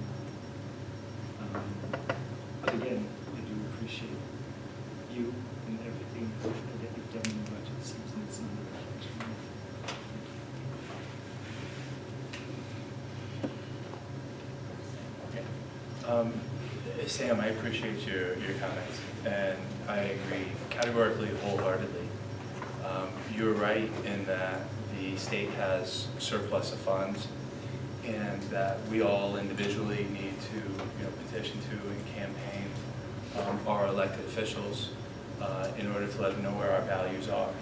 S4: But again, I do appreciate you and everything that you've done in the budget season. It's not a reflection.
S9: Sam, I appreciate your comments, and I agree categorically, wholeheartedly. You're right in that the state has surplus of funds, and that we all individually need to petition to and campaign our elected officials in order to let them know where our values are.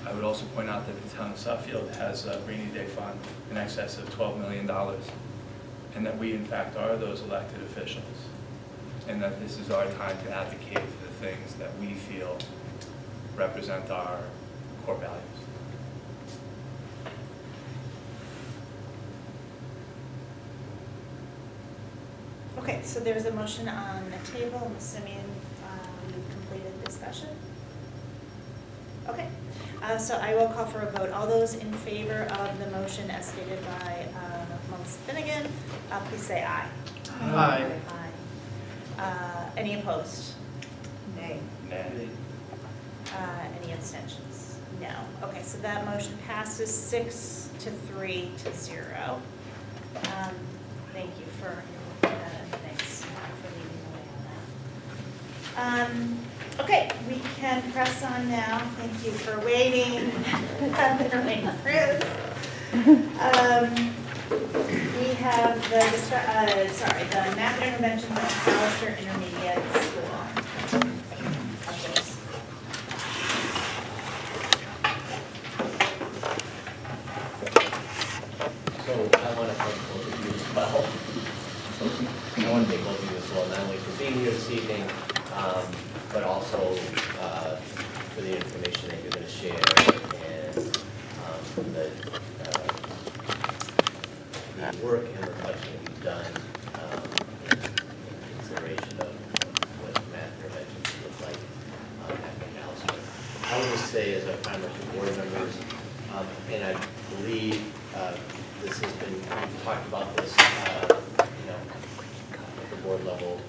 S9: I would also point out that the town of Suffield has a rainy day fund in excess of $12 million. And that we, in fact, are those elected officials, and that this is our time to advocate for the things that we feel represent our core values.
S1: Okay, so there's a motion on the table. I'm assuming we've completed discussion. Okay, so I will call for a vote. All those in favor of the motion as stated by Melissa Finnegan, please say aye.
S10: Aye.
S1: Aye. Any opposed?
S8: Nay.
S9: Nay.
S1: Any abstentions? No. Okay, so that motion passes 6-3 to 0. Thank you for your work, and thanks for leading the way on that. Okay, we can press on now. Thank you for waiting. We have the math interventions at Palliser Intermediate School.
S5: So I want to thank both of you as well. I want to thank both of you as well, not only for being here this evening, but also for the information that you're going to share and the work and reflection that you've done in consideration of what math interventions look like at Palliser. I would just say, as our primary board members, and I believe this has been, we've talked about this, at the board level,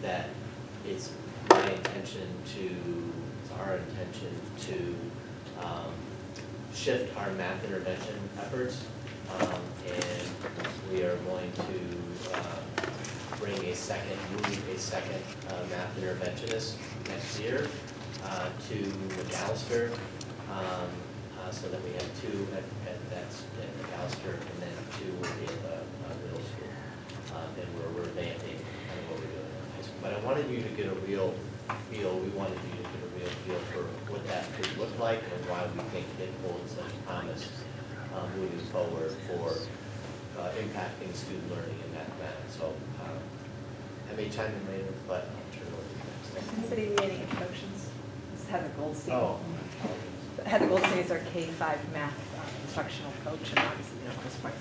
S5: that it's our intention to shift our math intervention efforts, and we are going to move a second math interventionist next year to McAllister, so that we have two at McAllister, and then two will be at the middle school. And we're revamping kind of what we're doing in high school. But I wanted you to get a real feel, we wanted you to get a real feel for what that could look like and why we think it holds such promise moving forward for impacting student learning in mathematics. So I may chime in later, but I'll turn it over to you next.
S14: Anybody need any introductions? Just have a gold seal.
S5: Oh.
S14: Heather Goldstein is our K-5 math instructional coach, and obviously, Chris Price.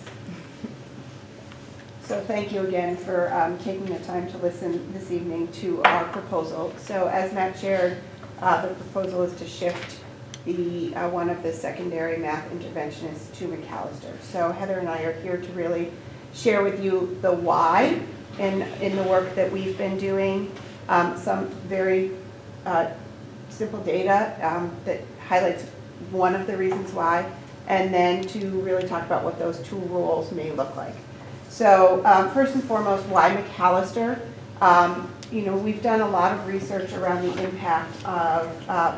S6: So thank you again for taking the time to listen this evening to our proposal. So as Matt shared, the proposal is to shift the one of the secondary math interventionists to McAllister. So Heather and I are here to really share with you the why in the work that we've been doing, some very simple data that highlights one of the reasons why, and then to really talk about what those two roles may look like. So first and foremost, why McAllister? We've done a lot of research around the impact of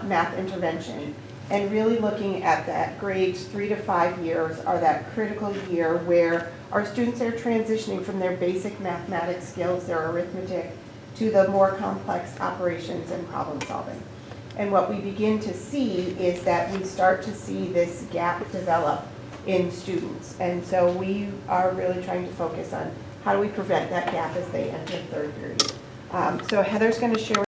S6: math intervention, and really looking at that grades 3 to 5 years are that critical year where our students are transitioning from their basic mathematics skills, their arithmetic, to the more complex operations and problem solving. And what we begin to see is that we start to see this gap develop in students. And so we are really trying to focus on how do we prevent that gap as they enter third period. So Heather's going to share